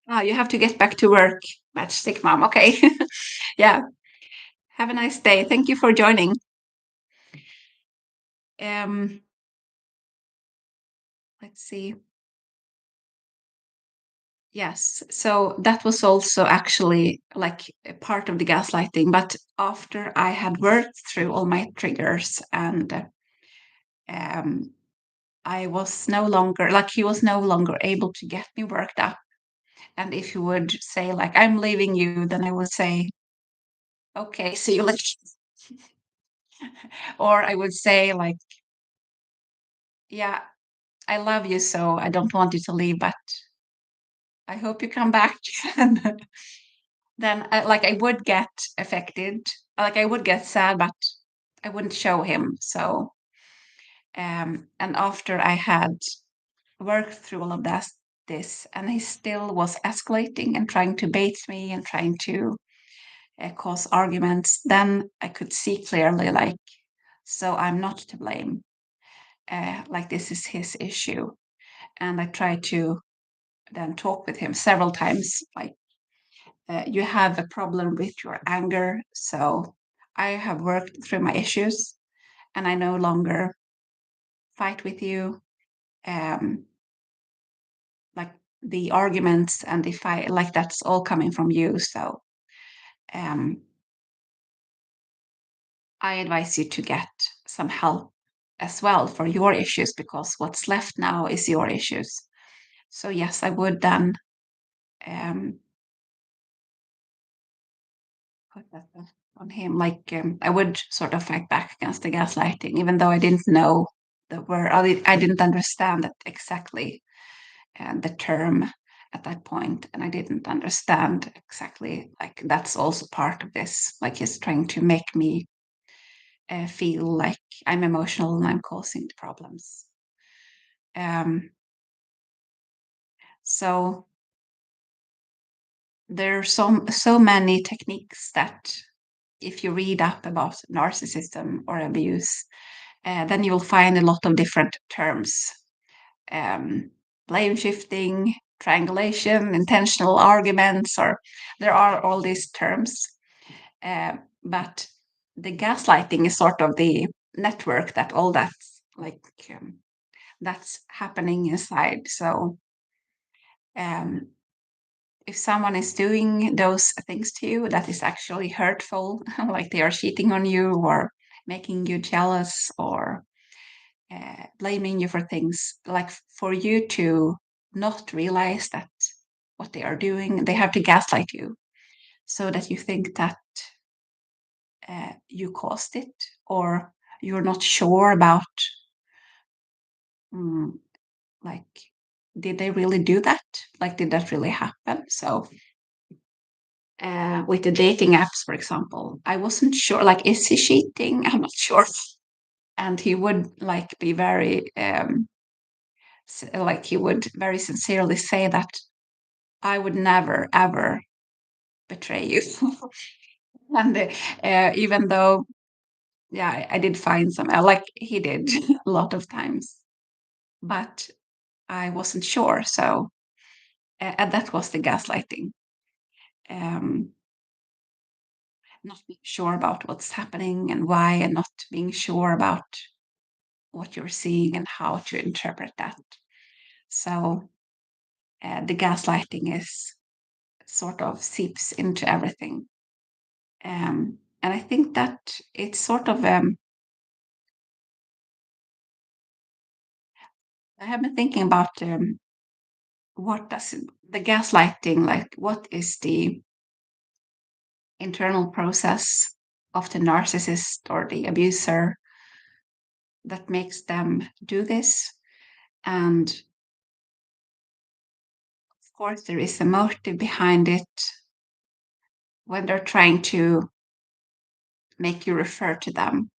Ah, you have to get back to work, matchstick mom. Okay. Yeah. Have a nice day. Thank you for joining. Um, let's see. Yes. So that was also actually like a part of the gaslighting. But after I had worked through all my triggers, and um, I was no longer like he was no longer able to get me worked up. And if he would say like I'm leaving you, then I would say, okay, see you later. Or I would say like, yeah, I love you, so I don't want you to leave, but I hope you come back. And then like I would get affected, like I would get sad, but I wouldn't show him. So and after I had worked through all of this, and he still was escalating and trying to bait me and trying to cause arguments, then I could see clearly, like, so I'm not to blame. Like, this is his issue. And I tried to then talk with him several times, like, you have a problem with your anger. So I have worked through my issues, and I no longer fight with you. Um, like, the arguments and the fight, like, that's all coming from you. So um, I advise you to get some help as well for your issues, because what's left now is your issues. So yes, I would then um, put that on him. Like I would sort of fight back against the gaslighting, even though I didn't know the word. I didn't understand that exactly the term at that point, and I didn't understand exactly like that's also part of this. Like he's trying to make me feel like I'm emotional and I'm causing the problems. Um, So there are so many techniques that if you read up about narcissism or abuse, then you'll find a lot of different terms. Um, blame shifting, triangulation, intentional arguments, or there are all these terms. But the gaslighting is sort of the network that all that's like that's happening inside. So um, if someone is doing those things to you that is actually hurtful, like they are cheating on you or making you jealous or blaming you for things, like for you to not realize that what they are doing, they have to gaslight you so that you think that you caused it or you're not sure about, mm, like, did they really do that? Like, did that really happen? So with the dating apps, for example, I wasn't sure, like, is he cheating? I'm not sure. And he would like be very, like, he would very sincerely say that I would never, ever betray you. And even though, yeah, I did find some, like he did a lot of times, but I wasn't sure. So, and that was the gaslighting. Um, not being sure about what's happening and why, and not being sure about what you're seeing and how to interpret that. So the gaslighting is sort of seeps into everything. And I think that it's sort of, I have been thinking about what does the gaslighting, like, what is the internal process of the narcissist or the abuser that makes them do this? And of course, there is a motive behind it when they're trying to make you refer to them.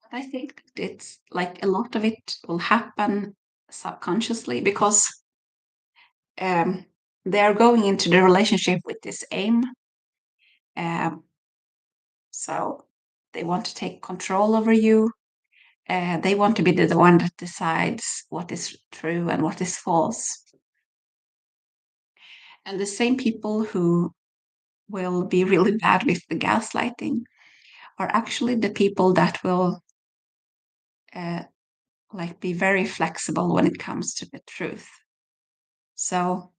But I think that it's like a lot of it will happen subconsciously because um, they are going into the relationship with this aim. Um, so they want to take control over you. They want to be the one that decides what is true and what is false. And the same people who will be really bad with the gaslighting are actually the people that will uh, like be very flexible when it comes to the truth. So,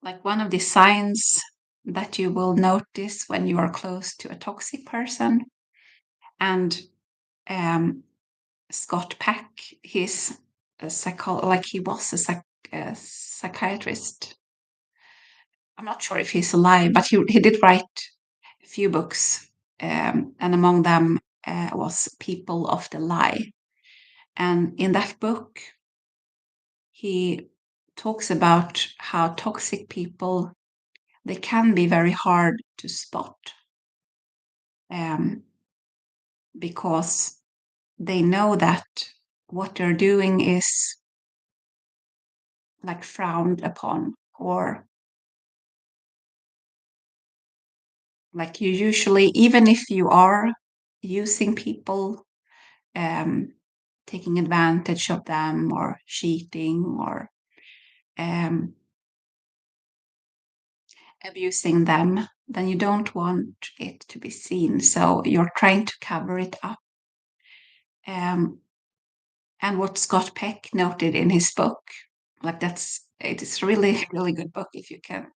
like one of the signs that you will notice when you are close to a toxic person, and um, Scott Peck, he's a like he was a psychiatrist. I'm not sure if he's alive, but he did write a few books, and among them was People of the Lie. And in that book, he talks about how toxic people, they can be very hard to spot, um, because they know that what they're doing is like frowned upon, or like you usually, even if you are using people, um, taking advantage of them or cheating or um, abusing them, then you don't want it to be seen. So you're trying to cover it up. Um, and what Scott Peck noted in his book, like it is really, really good book. If you can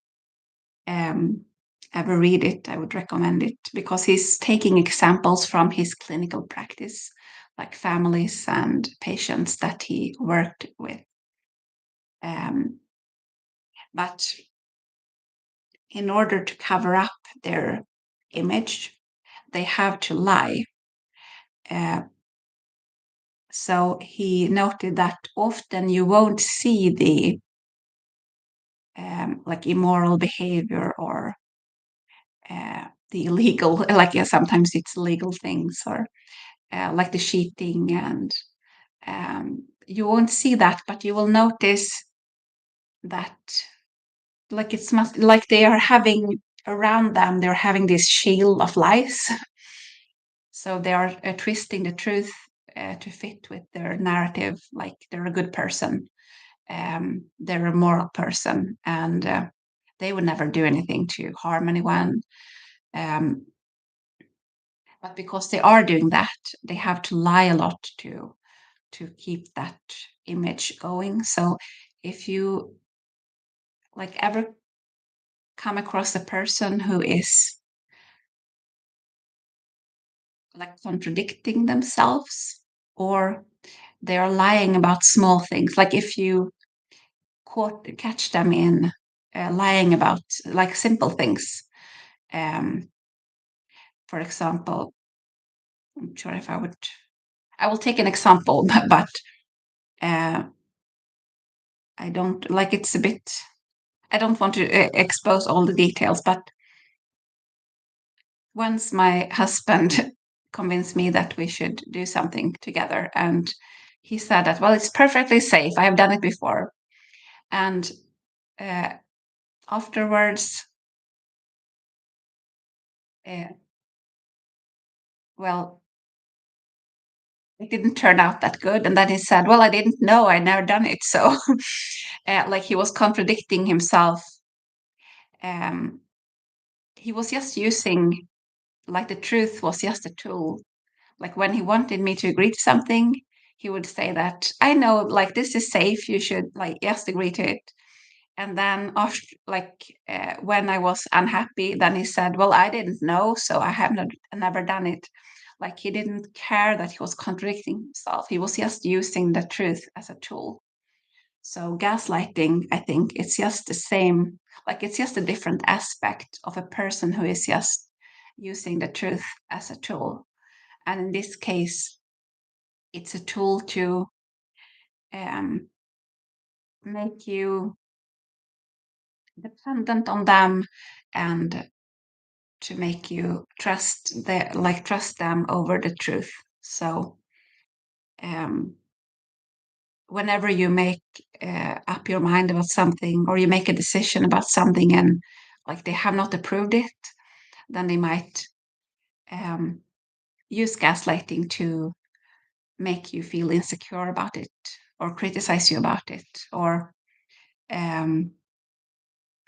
um, ever read it, I would recommend it because he's taking examples from his clinical practice, like families and patients that he worked with. Um, but in order to cover up their image, they have to lie. Uh, so he noted that often you won't see the like immoral behavior or the illegal, like, yeah, sometimes it's legal things or like the cheating and You won't see that, but you will notice that like it's must like they are having around them, they're having this shield of lies. So they are twisting the truth to fit with their narrative, like they're a good person, they're a moral person, and they would never do anything to harm anyone. Um, but because they are doing that, they have to lie a lot to keep that image going. So if you like ever come across a person who is like contradicting themselves, or they are lying about small things, like if you catch them in lying about like simple things. um, for example, I'm sure if I will take an example, but uh, I don't like it's a bit, I don't want to expose all the details, but once my husband convinced me that we should do something together, and he said that, well, it's perfectly safe, I have done it before. And uh, afterwards, uh, well, it didn't turn out that good. And then he said, well, I didn't know, I never done it. So like he was contradicting himself. um, he was just using, like the truth was just a tool. Like when he wanted me to agree to something, he would say that I know, like this is safe, you should like just agree to it. And then after, like when I was unhappy, then he said, well, I didn't know, so I have not never done it. Like he didn't care that he was contradicting himself, he was just using the truth as a tool. So gaslighting, I think it's just the same, like it's just a different aspect of a person who is just using the truth as a tool. And in this case, it's a tool to um, make you dependent on them, and to make you trust them over the truth. So um, whenever you make up your mind about something, or you make a decision about something, and like they have not approved it, then they might um, use gaslighting to make you feel insecure about it, or criticize you about it, or um,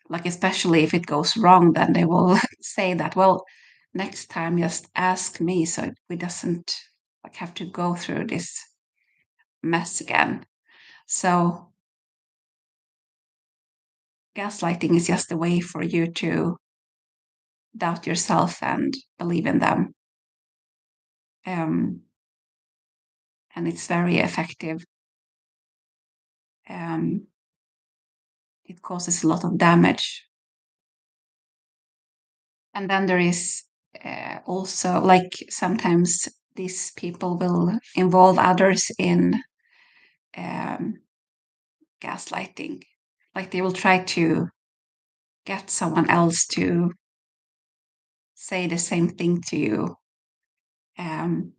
like especially if it goes wrong, then they will say that, well, next time just ask me so we doesn't like have to go through this mess again. So gaslighting is just a way for you to doubt yourself and believe in them. um, and it's very effective. um, it causes a lot of damage. And then there is also like sometimes these people will involve others in um, gaslighting. Like they will try to get someone else to say the same thing to you. Um,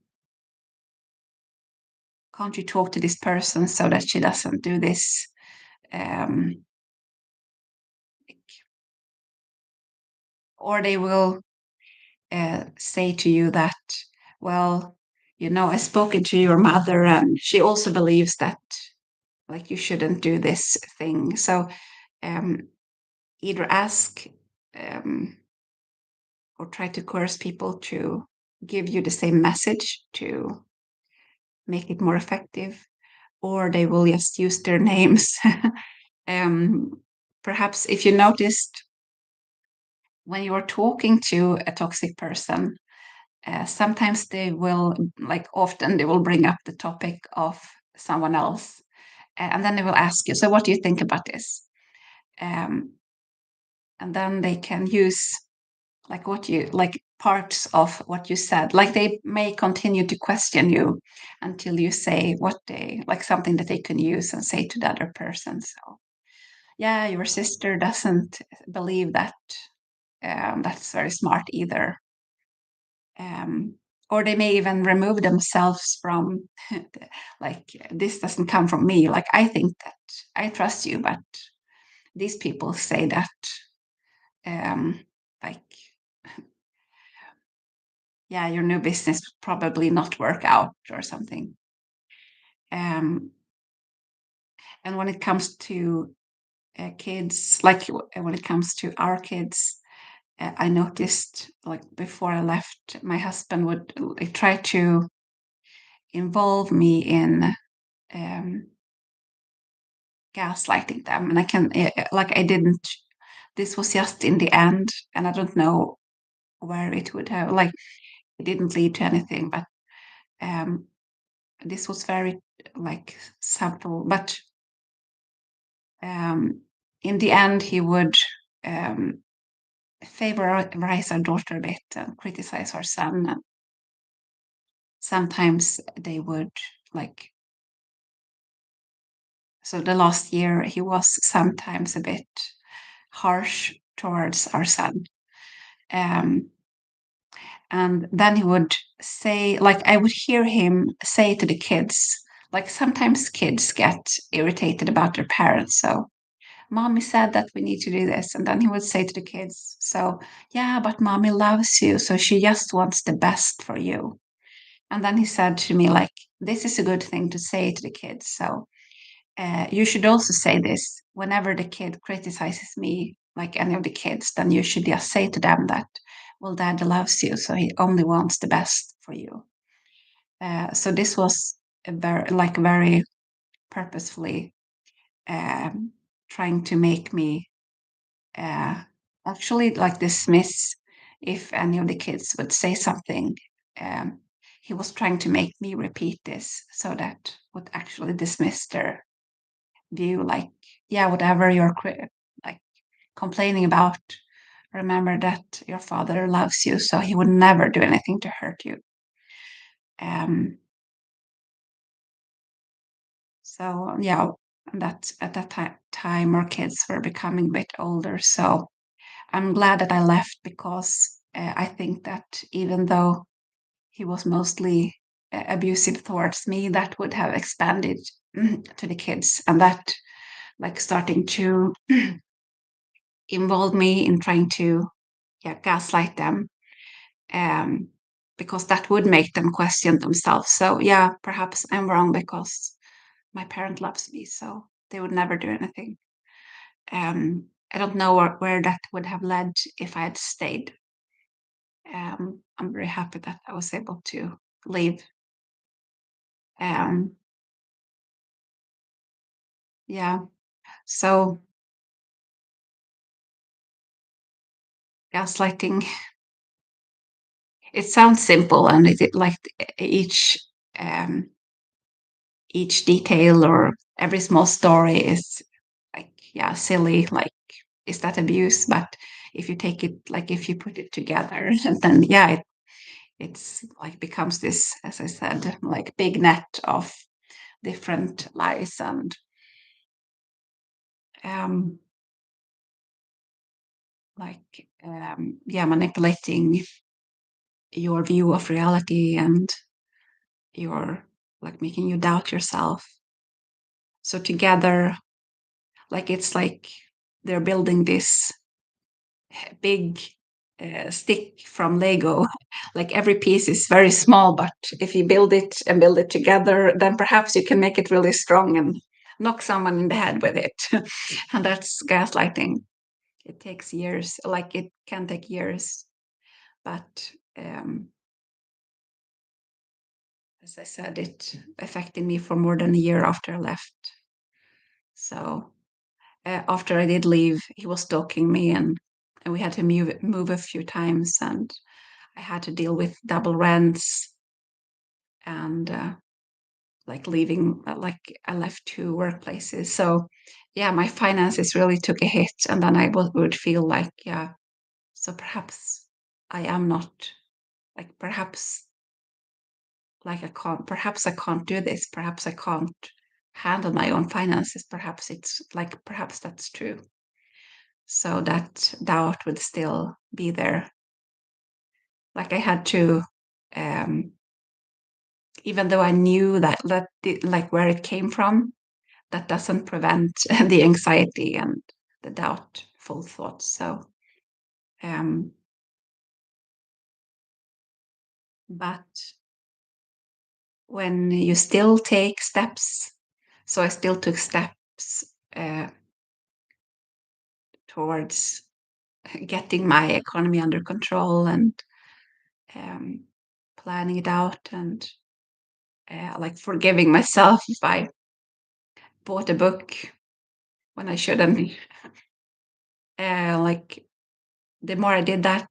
can't you talk to this person so that she doesn't do this? Um, or they will say to you that, well, I've spoken to your mother and she also believes that like you shouldn't do this thing. So um, either ask um, or try to coerce people to give you the same message to make it more effective, or they will just use their names. um, Perhaps if you noticed when you are talking to a toxic person, sometimes they will, like often, they will bring up the topic of someone else, and then they will ask you, so what do you think about this? Um, and then they can use like what you like parts of what you said, like they may continue to question you until you say what they like, something that they can use and say to the other person. So yeah, your sister doesn't believe that that's very smart either. um, or they may even remove themselves from like this doesn't come from me. Like I think that I trust you, but these people say that um like yeah, your new business would probably not work out or something. Um, and when it comes to kids, like when it comes to our kids, I noticed like before I left, my husband would like, try to involve me in um, gaslighting them, and I can like I didn't. This was just in the end, and I don't know where it would have like it didn't lead to anything, but um, this was very like subtle, but um, in the end, he would um, favorize our daughter a bit and criticize our son. And sometimes they would like, so the last year he was sometimes a bit harsh towards our son. Um, and then he would say, like, I would hear him say to the kids, like, sometimes kids get irritated about their parents. So mommy said that we need to do this. And then he would say to the kids, so, yeah, but mommy loves you. So she just wants the best for you. And then he said to me, like, this is a good thing to say to the kids. So you should also say this whenever the kid criticizes me, like any of the kids, then you should just say to them that, well, dad loves you. So he only wants the best for you. So this was a very purposefully um, trying to make me uh, actually like dismiss if any of the kids would say something. Um, he was trying to make me repeat this so that would actually dismiss their view. Like, yeah, whatever you're like complaining about, remember that your father loves you, so he would never do anything to hurt you. Um, so yeah, that at that time our kids were becoming a bit older, so I'm glad that I left because I think that even though he was mostly abusive towards me, that would have expanded to the kids, and that like starting to involve me in trying to yeah, gaslight them, um, because that would make them question themselves. So yeah, perhaps I'm wrong because my parent loves me, so they would never do anything. I don't know where that would have led if I had stayed. I'm very happy that I was able to leave. Um, yeah. So gaslighting, it sounds simple, and like each um, each detail or every small story is like yeah silly. Like is that abuse? But if you take it like if you put it together, then yeah, it's like becomes this, as I said, like big net of different lies and um, like yeah manipulating your view of reality and your like making you doubt yourself. So together, like it's like they're building this big stick from Lego. Like every piece is very small, but if you build it and build it together, then perhaps you can make it really strong and knock someone in the head with it. And that's gaslighting. It takes years, like it can take years, but as I said, it affected me for more than a year after I left. So after I did leave, he was stalking me, and we had to move a few times, and I had to deal with double rents and like leaving. Like I left two workplaces, so yeah, my finances really took a hit, and then I would feel like yeah, so perhaps I am not like perhaps like perhaps I can't do this, perhaps I can't handle my own finances, perhaps it's like perhaps that's true. So that doubt would still be there. Like I had to um, even though I knew like where it came from, that doesn't prevent the anxiety and the doubtful thoughts. So, um, but when you still take steps, so I still took steps towards getting my economy under control and um, planning it out and like forgiving myself if I bought a book when I shouldn't. Like the more I did that,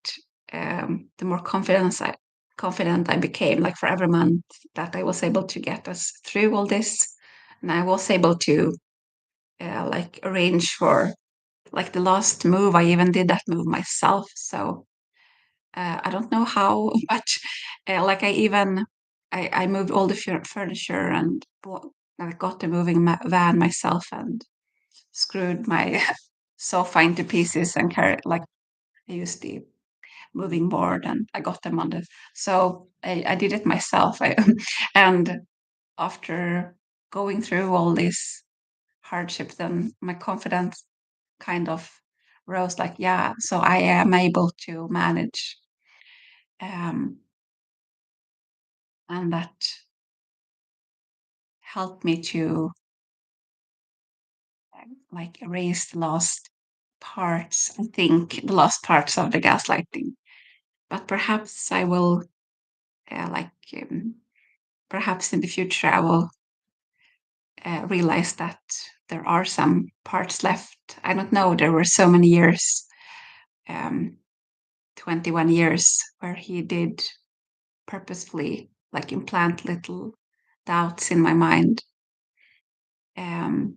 the more confident I became. Like for every month that I was able to get us through all this, and I was able to like arrange for like the last move. I even did that move myself. So I don't know how much. Like I moved all the furniture and I got the moving van myself and screwed my sofa into pieces and carried like I used the moving board and I got them on the. So I did it myself. And after going through all this hardship, then my confidence kind of rose. Like, yeah, so I am able to manage, um, and that helped me to like erase the last parts. I think the last parts of the gaslighting. But perhaps I will like perhaps in the future I will realize that there are some parts left. I don't know. There were so many years, um, 21 years, where he did purposefully like implant little doubts in my mind. Um,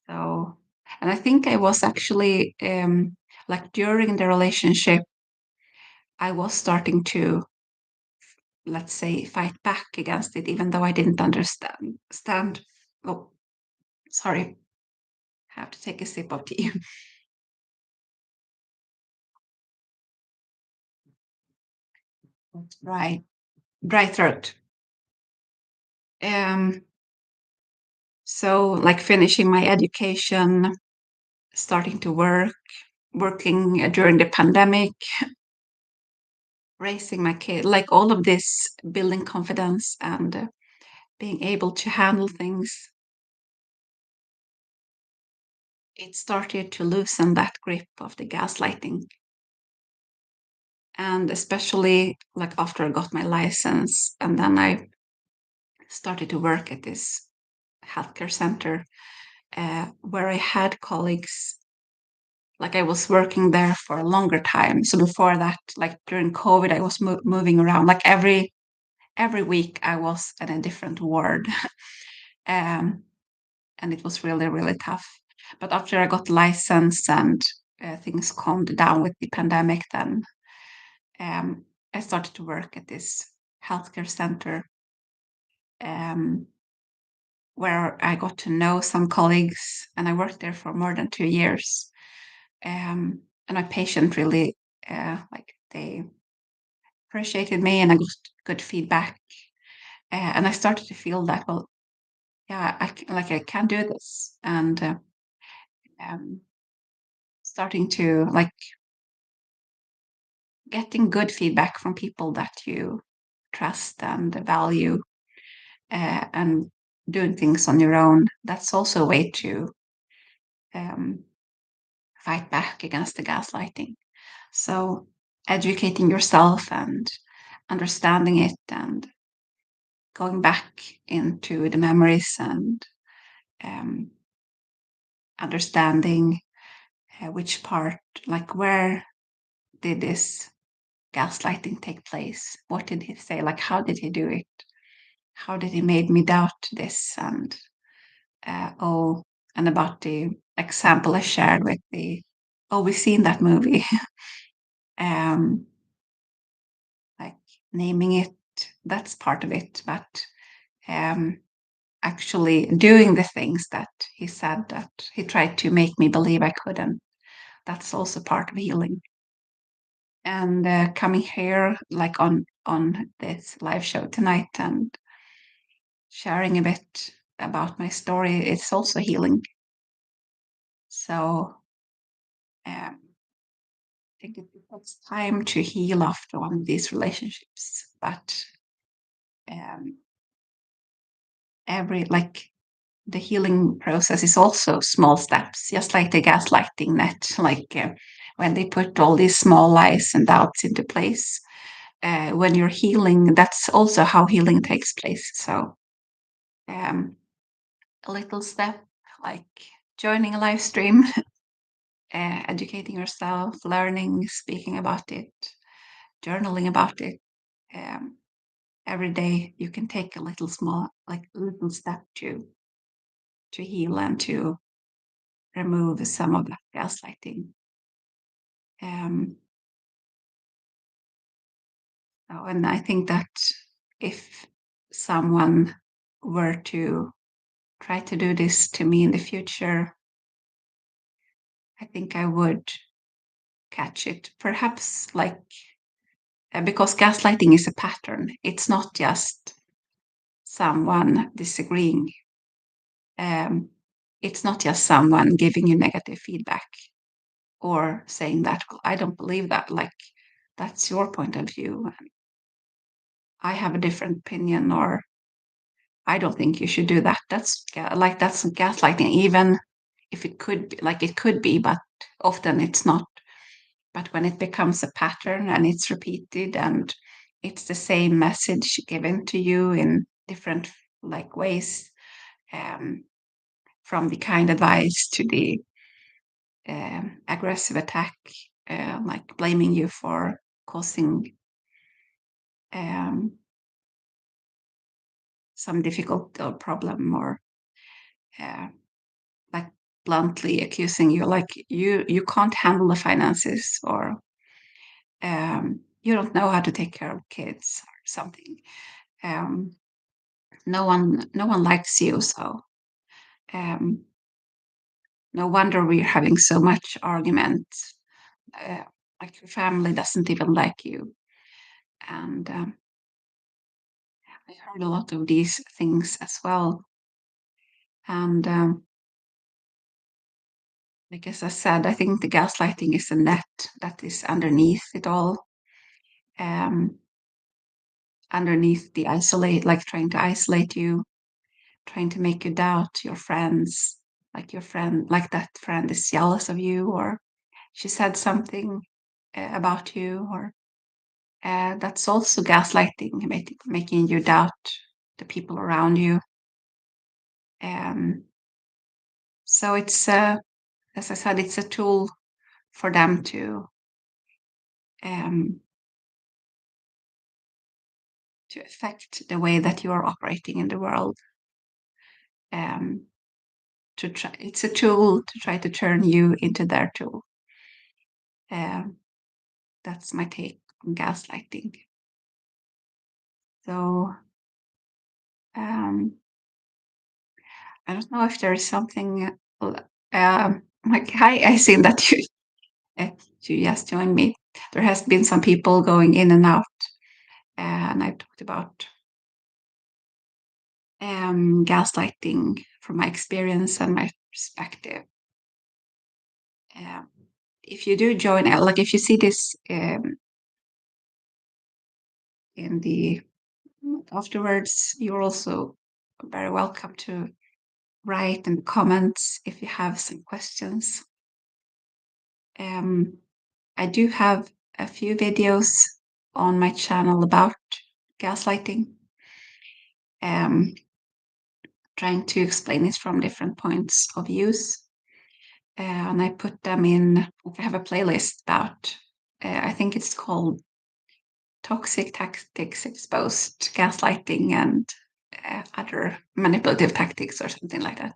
so, and I think I was actually like during the relationship, I was starting to, let's say, fight back against it, even though I didn't understand. Stand. Oh, sorry. I have to take a sip of tea. Right. Dry throat. Um, so like finishing my education, starting to working during the pandemic, raising my kid, like all of this, building confidence and being able to handle things, it started to loosen that grip of the gaslighting. And especially like after I got my license, and then I started to work at this healthcare center where I had colleagues. Like I was working there for a longer time. So before that, like during COVID, I was moving around. Like every week, I was in a different ward, um, and it was really tough. But after I got licensed and things calmed down with the pandemic, then I started to work at this healthcare center um, where I got to know some colleagues, and I worked there for more than 2 years. And my patient really like they appreciated me, and I got good feedback. And I started to feel that, well, yeah, like I can do this, and um, starting to like getting good feedback from people that you trust and value, and doing things on your own. That's also a way to um, fight back against the gaslighting. So educating yourself and understanding it and going back into the memories and um, understanding which part, like where did this gaslighting take place? What did he say? Like, how did he do it? How did he made me doubt this? And oh, and about the example I shared with the, oh, we've seen that movie. um, like naming it, that's part of it. But um, actually doing the things that he said that he tried to make me believe I couldn't. That's also part of healing. and coming here like on this live show tonight and sharing a bit about my story, it's also healing. So I think it takes time to heal after one of these relationships, but um, every like the healing process is also small steps, just like the gaslighting net, like when they put all these small lies and doubts into place. When you're healing, that's also how healing takes place. So um, a little step like joining a live stream, educating yourself, learning, speaking about it, journaling about it. Um, every day you can take a little small, like a little step to heal and to remove some of that gaslighting. Um, and I think that if someone were to try to do this to me in the future, I think I would catch it. Perhaps like because gaslighting is a pattern, it's not just someone disagreeing. Um, it's not just someone giving you negative feedback or saying that, well, I don't believe that. Like, that's your point of view. And I have a different opinion, or I don't think you should do that. That's gaslighting, even if it could be like it could be, but often it's not. But when it becomes a pattern and it's repeated and it's the same message given to you in different like ways, um, from the kind advice to the aggressive attack, like blaming you for causing um, some difficult problem, or uh, like bluntly accusing you, like you can't handle the finances, or you don't know how to take care of kids or something. Um, no one likes you, so um, no wonder we're having so much argument. Uh, like your family doesn't even like you, and I heard a lot of these things as well. And like as I said, I think the gaslighting is a net that is underneath it all. Um, underneath the isolate, like trying to isolate you, trying to make you doubt your friends, like your friend, like that friend is jealous of you, or she said something about you, or that's also gaslighting, making you doubt the people around you. Um, so it's, as I said, it's a tool for them um, to affect the way that you are operating in the world. Um, to try, it's a tool to try to turn you into their tool. Um, that's my take on gaslighting. So I don't know if there is something like hi, I seen that uh, you just joined me. There has been some people going in and out, and I've talked about gaslighting from my experience and my perspective. Um, if you do join, like if you see this in the afterwards, you're also very welcome to write in the comments if you have some questions. Um, I do have a few videos on my channel about gaslighting, um, trying to explain it from different points of views. And I put them in, I have a playlist about, I think it's called Toxic Tactics Exposed, Gaslighting, and other manipulative tactics, or something like that.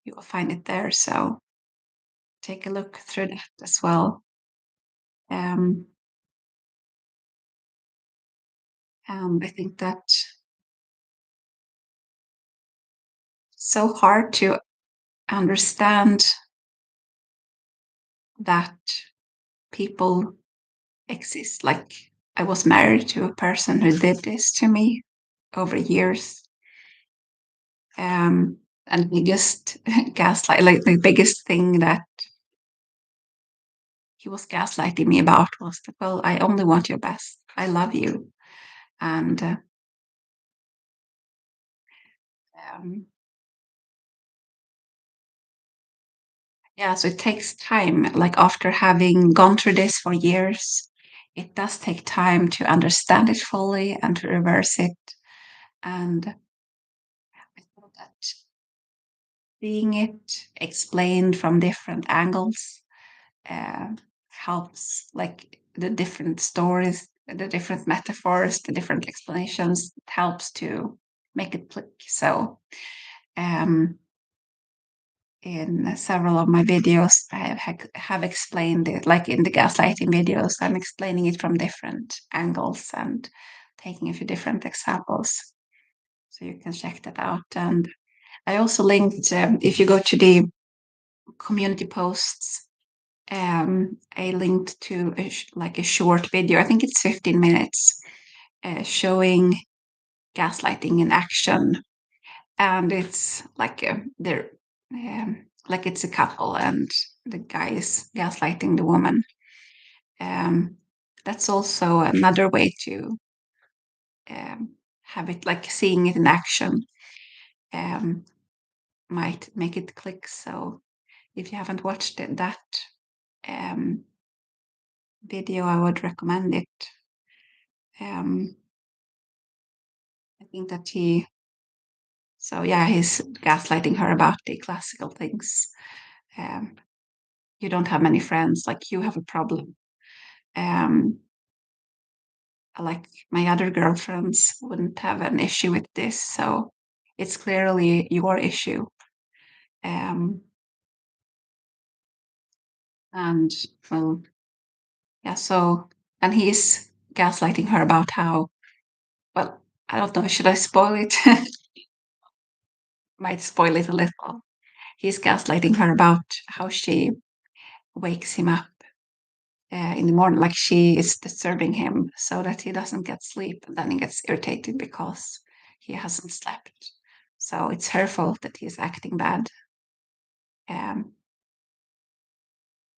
You will find it there. So take a look through that as well. Um, and I think that so hard to understand that people exist. Like I was married to a person who did this to me over years. And he just gaslight, like the biggest thing that he was gaslighting me about was that, well, I only want your best. I love you. And um, yeah, so it takes time. Like after having gone through this for years, it does take time to understand it fully and to reverse it. And I thought that seeing it explained from different angles uh, helps, like the different stories, the different metaphors, the different explanations, it helps to make it click. So, um, in several of my videos, have explained it, like in the gaslighting videos, I'm explaining it from different angles and taking a few different examples. So you can check that out. And I also linked, if you go to the community posts, I linked to like a short video. I think it's 15 minutes, showing gaslighting in action, and it's like they're like it's a couple, and the guy is gaslighting the woman. Um, that's also another way to have it, like seeing it in action, um, might make it click. So if you haven't watched that um, video, I would recommend it. Um, I think that so yeah, he's gaslighting her about the classical things. Um, you don't have many friends, like you have a problem. Um, like my other girlfriends wouldn't have an issue with this, so it's clearly your issue. Um, and well, yeah, so, and he's gaslighting her about how, well, I don't know, should I spoil it? Might spoil it a little. He's gaslighting her about how she wakes him up in the morning, like she is disturbing him so that he doesn't get sleep. And then he gets irritated because he hasn't slept. So it's her fault that he's acting bad. Um,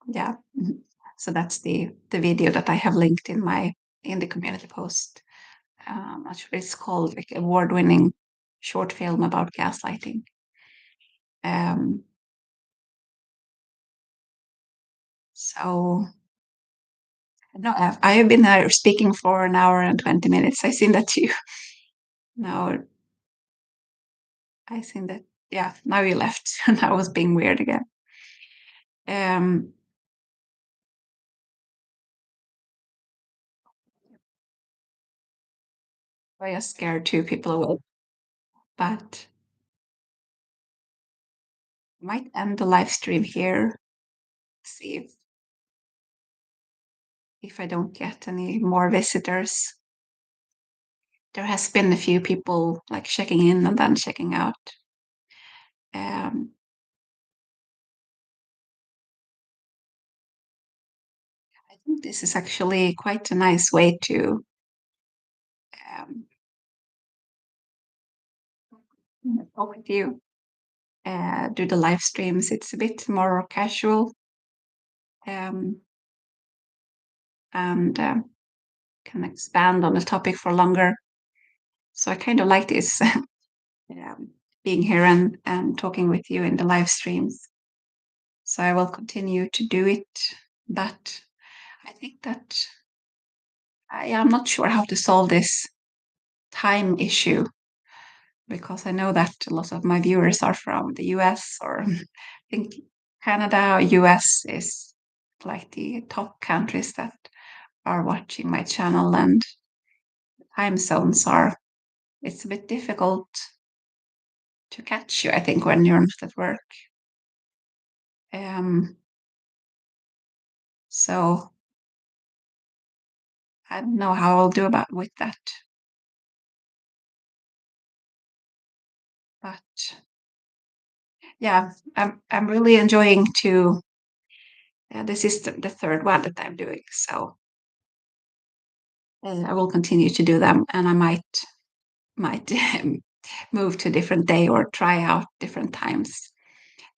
yeah. Mhm. So that's the video that I have linked in the community post. I'm not sure it's called, like award-winning short film about gaslighting. Um, so no, I have been speaking for an hour and 20 minutes. I seen that you now I think that, yeah, now you left and I was being weird again. Um, I just scared two people away, but I might end the live stream here. See if I don't get any more visitors. There has been a few people like checking in and then checking out. Um, I think this is actually quite a nice way to um, talk with you. Do the live streams. It's a bit more casual, um, and can expand on the topic for longer. So I kind of like this, being here and talking with you in the live streams. So I will continue to do it. But I think that I am not sure how to solve this time issue, because I know that a lot of my viewers are from the US, or I think Canada or US is like the top countries that are watching my channel, and the time zones are, it's a bit difficult to catch you, I think, when you're not at work. Um, so I don't know how I'll do about with that. But yeah, I'm really enjoying to This is the third one that I'm doing, so I will continue to do them, and I might move to a different day or try out different times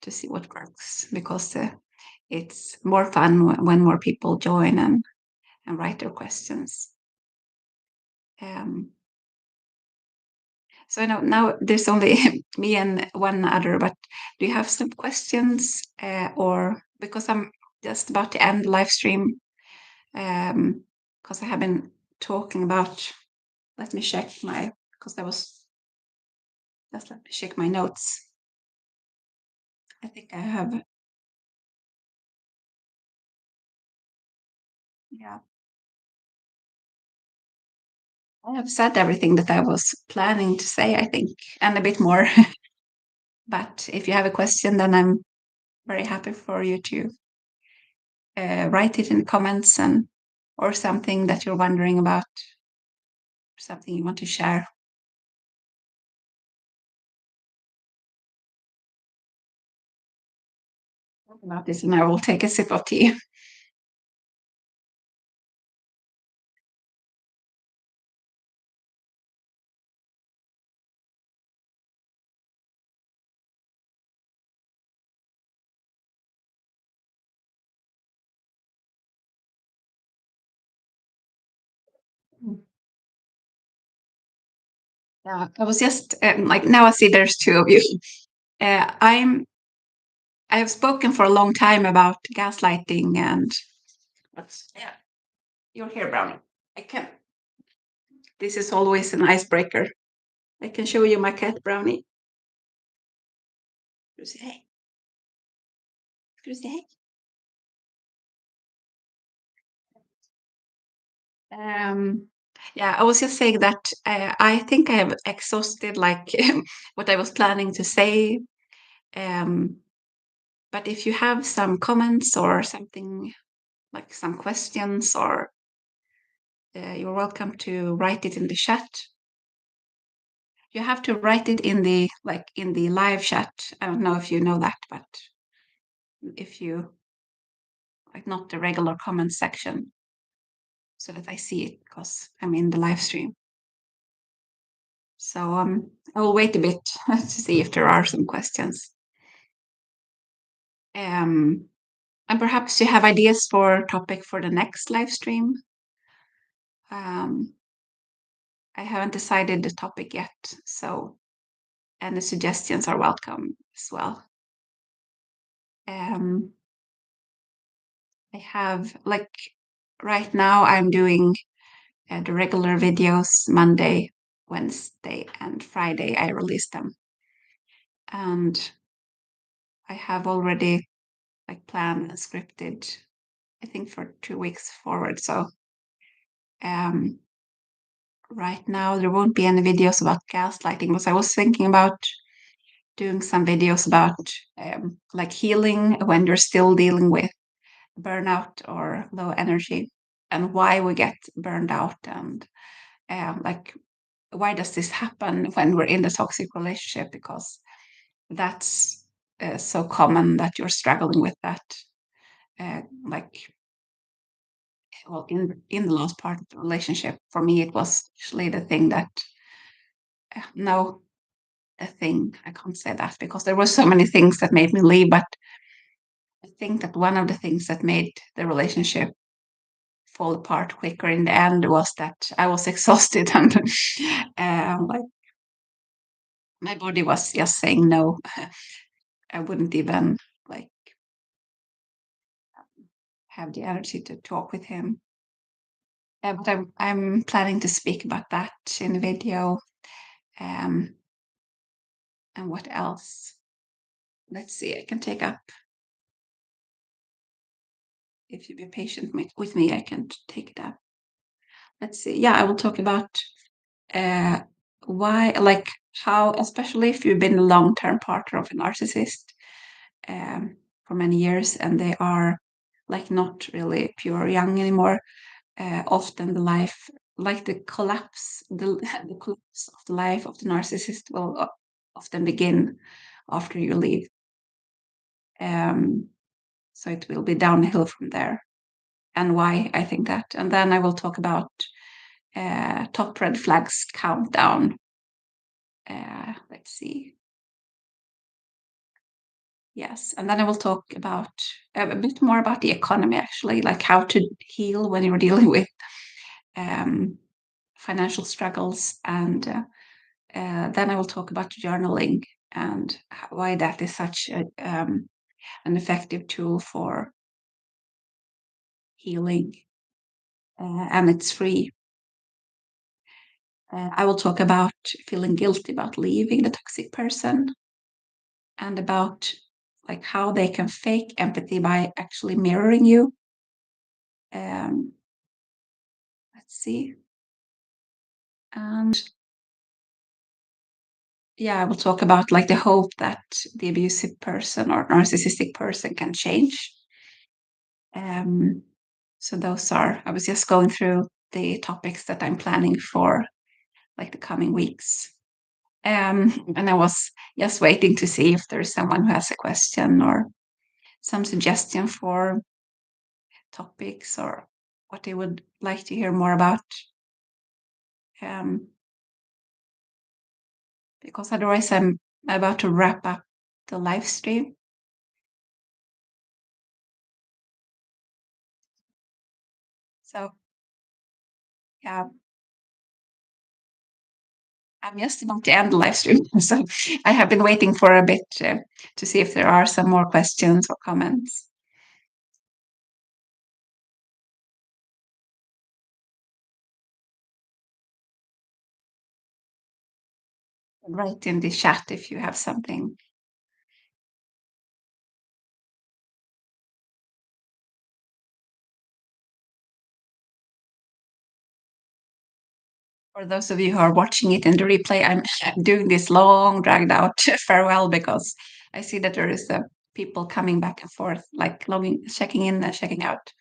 to see what works because it's more fun when more people join and write their questions. Um, so I know now there's only me and one other, but do you have some questions or because I'm just about to end the live stream because I have been talking about. Let me check my because I was just let me check my notes. I think I have. Yeah, I have said everything that I was planning to say, I think, and a bit more. But if you have a question, then I'm very happy for you to write it in the comments and or something that you're wondering about, something you want to share about this, and I will take a sip of tea. Yeah, I was just like now I see there's two of you. I have spoken for a long time about gaslighting and what's yeah. You're here, Brownie. I can. This is always an icebreaker. I can show you my cat, Brownie. You say hey. You say hey. Um, yeah, I was just saying that I think I have exhausted like what I was planning to say. Um, but if you have some comments or something like some questions, or you're welcome to write it in the chat. You have to write it in the like in the live chat. I don't know if you know that, but if you like not the regular comment section, so that I see it because I'm in the live stream. So I will wait a bit to see if there are some questions. Um, and perhaps you have ideas for topic for the next live stream. Um, I haven't decided the topic yet, so any suggestions are welcome as well. Um, I have like right now I'm doing the regular videos Monday, Wednesday, and Friday. I release them, and I have already like planned and scripted. I think for 2 weeks forward. So um, right now there won't be any videos about gaslighting, because I was thinking about doing some videos about like healing when you're still dealing with burnout or low energy, and why we get burned out, and like why does this happen when we're in a toxic relationship, because that's so common that you're struggling with that like well in the last part of the relationship. For me it was actually the thing that no a thing I can't say that because there were so many things that made me leave, but I think that one of the things that made the relationship fall apart quicker in the end was that I was exhausted and like my body was just saying no. I wouldn't even like have the energy to talk with him. But I'm planning to speak about that in the video. Um, and what else? Let's see. I can take up if you be patient with me. I can take it up. Let's see. Yeah, I will talk about uh, why, like how, especially if you've been a long-term partner of a narcissist for many years, and they are like not really pure young anymore. Often the life, like the collapse, the collapse of the life of the narcissist will often begin after you leave. Um, So it will be downhill from there, and why I think that. And then I will talk about top red flags countdown. Let's see. Yes, and then I will talk about a bit more about the economy, actually, like how to heal when you're dealing with um, financial struggles, and then I will talk about journaling and why that is such an effective tool for healing, and it's free. I will talk about feeling guilty about leaving the toxic person, and about like how they can fake empathy by actually mirroring you. Um, let's see. And yeah, I will talk about like the hope that the abusive person or narcissistic person can change. Um, so those are, I was just going through the topics that I'm planning for like the coming weeks. And I was just waiting to see if there's someone who has a question or some suggestion for topics or what they would like to hear more about. Um, because otherwise I'm about to wrap up the live stream. So yeah, I'm just about to end the live stream. So I have been waiting for a bit to see if there are some more questions or comments. Write in the chat if you have something. For those of you who are watching it in the replay, I'm doing this long, dragged out farewell because I see that there is people coming back and forth, like logging, checking in and checking out.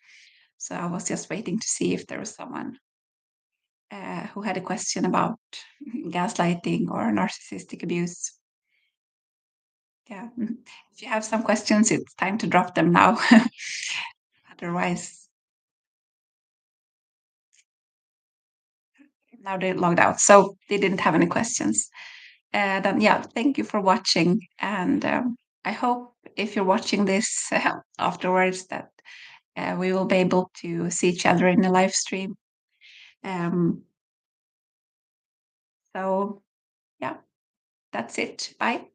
So I was just waiting to see if there was someone who had a question about gaslighting or narcissistic abuse. Yeah. If you have some questions, it's time to drop them now. Otherwise, now they logged out. So they didn't have any questions. Then, yeah, thank you for watching. And I hope if you're watching this afterwards that we will be able to see each other in the live stream. Um, so, yeah, that's it. Bye.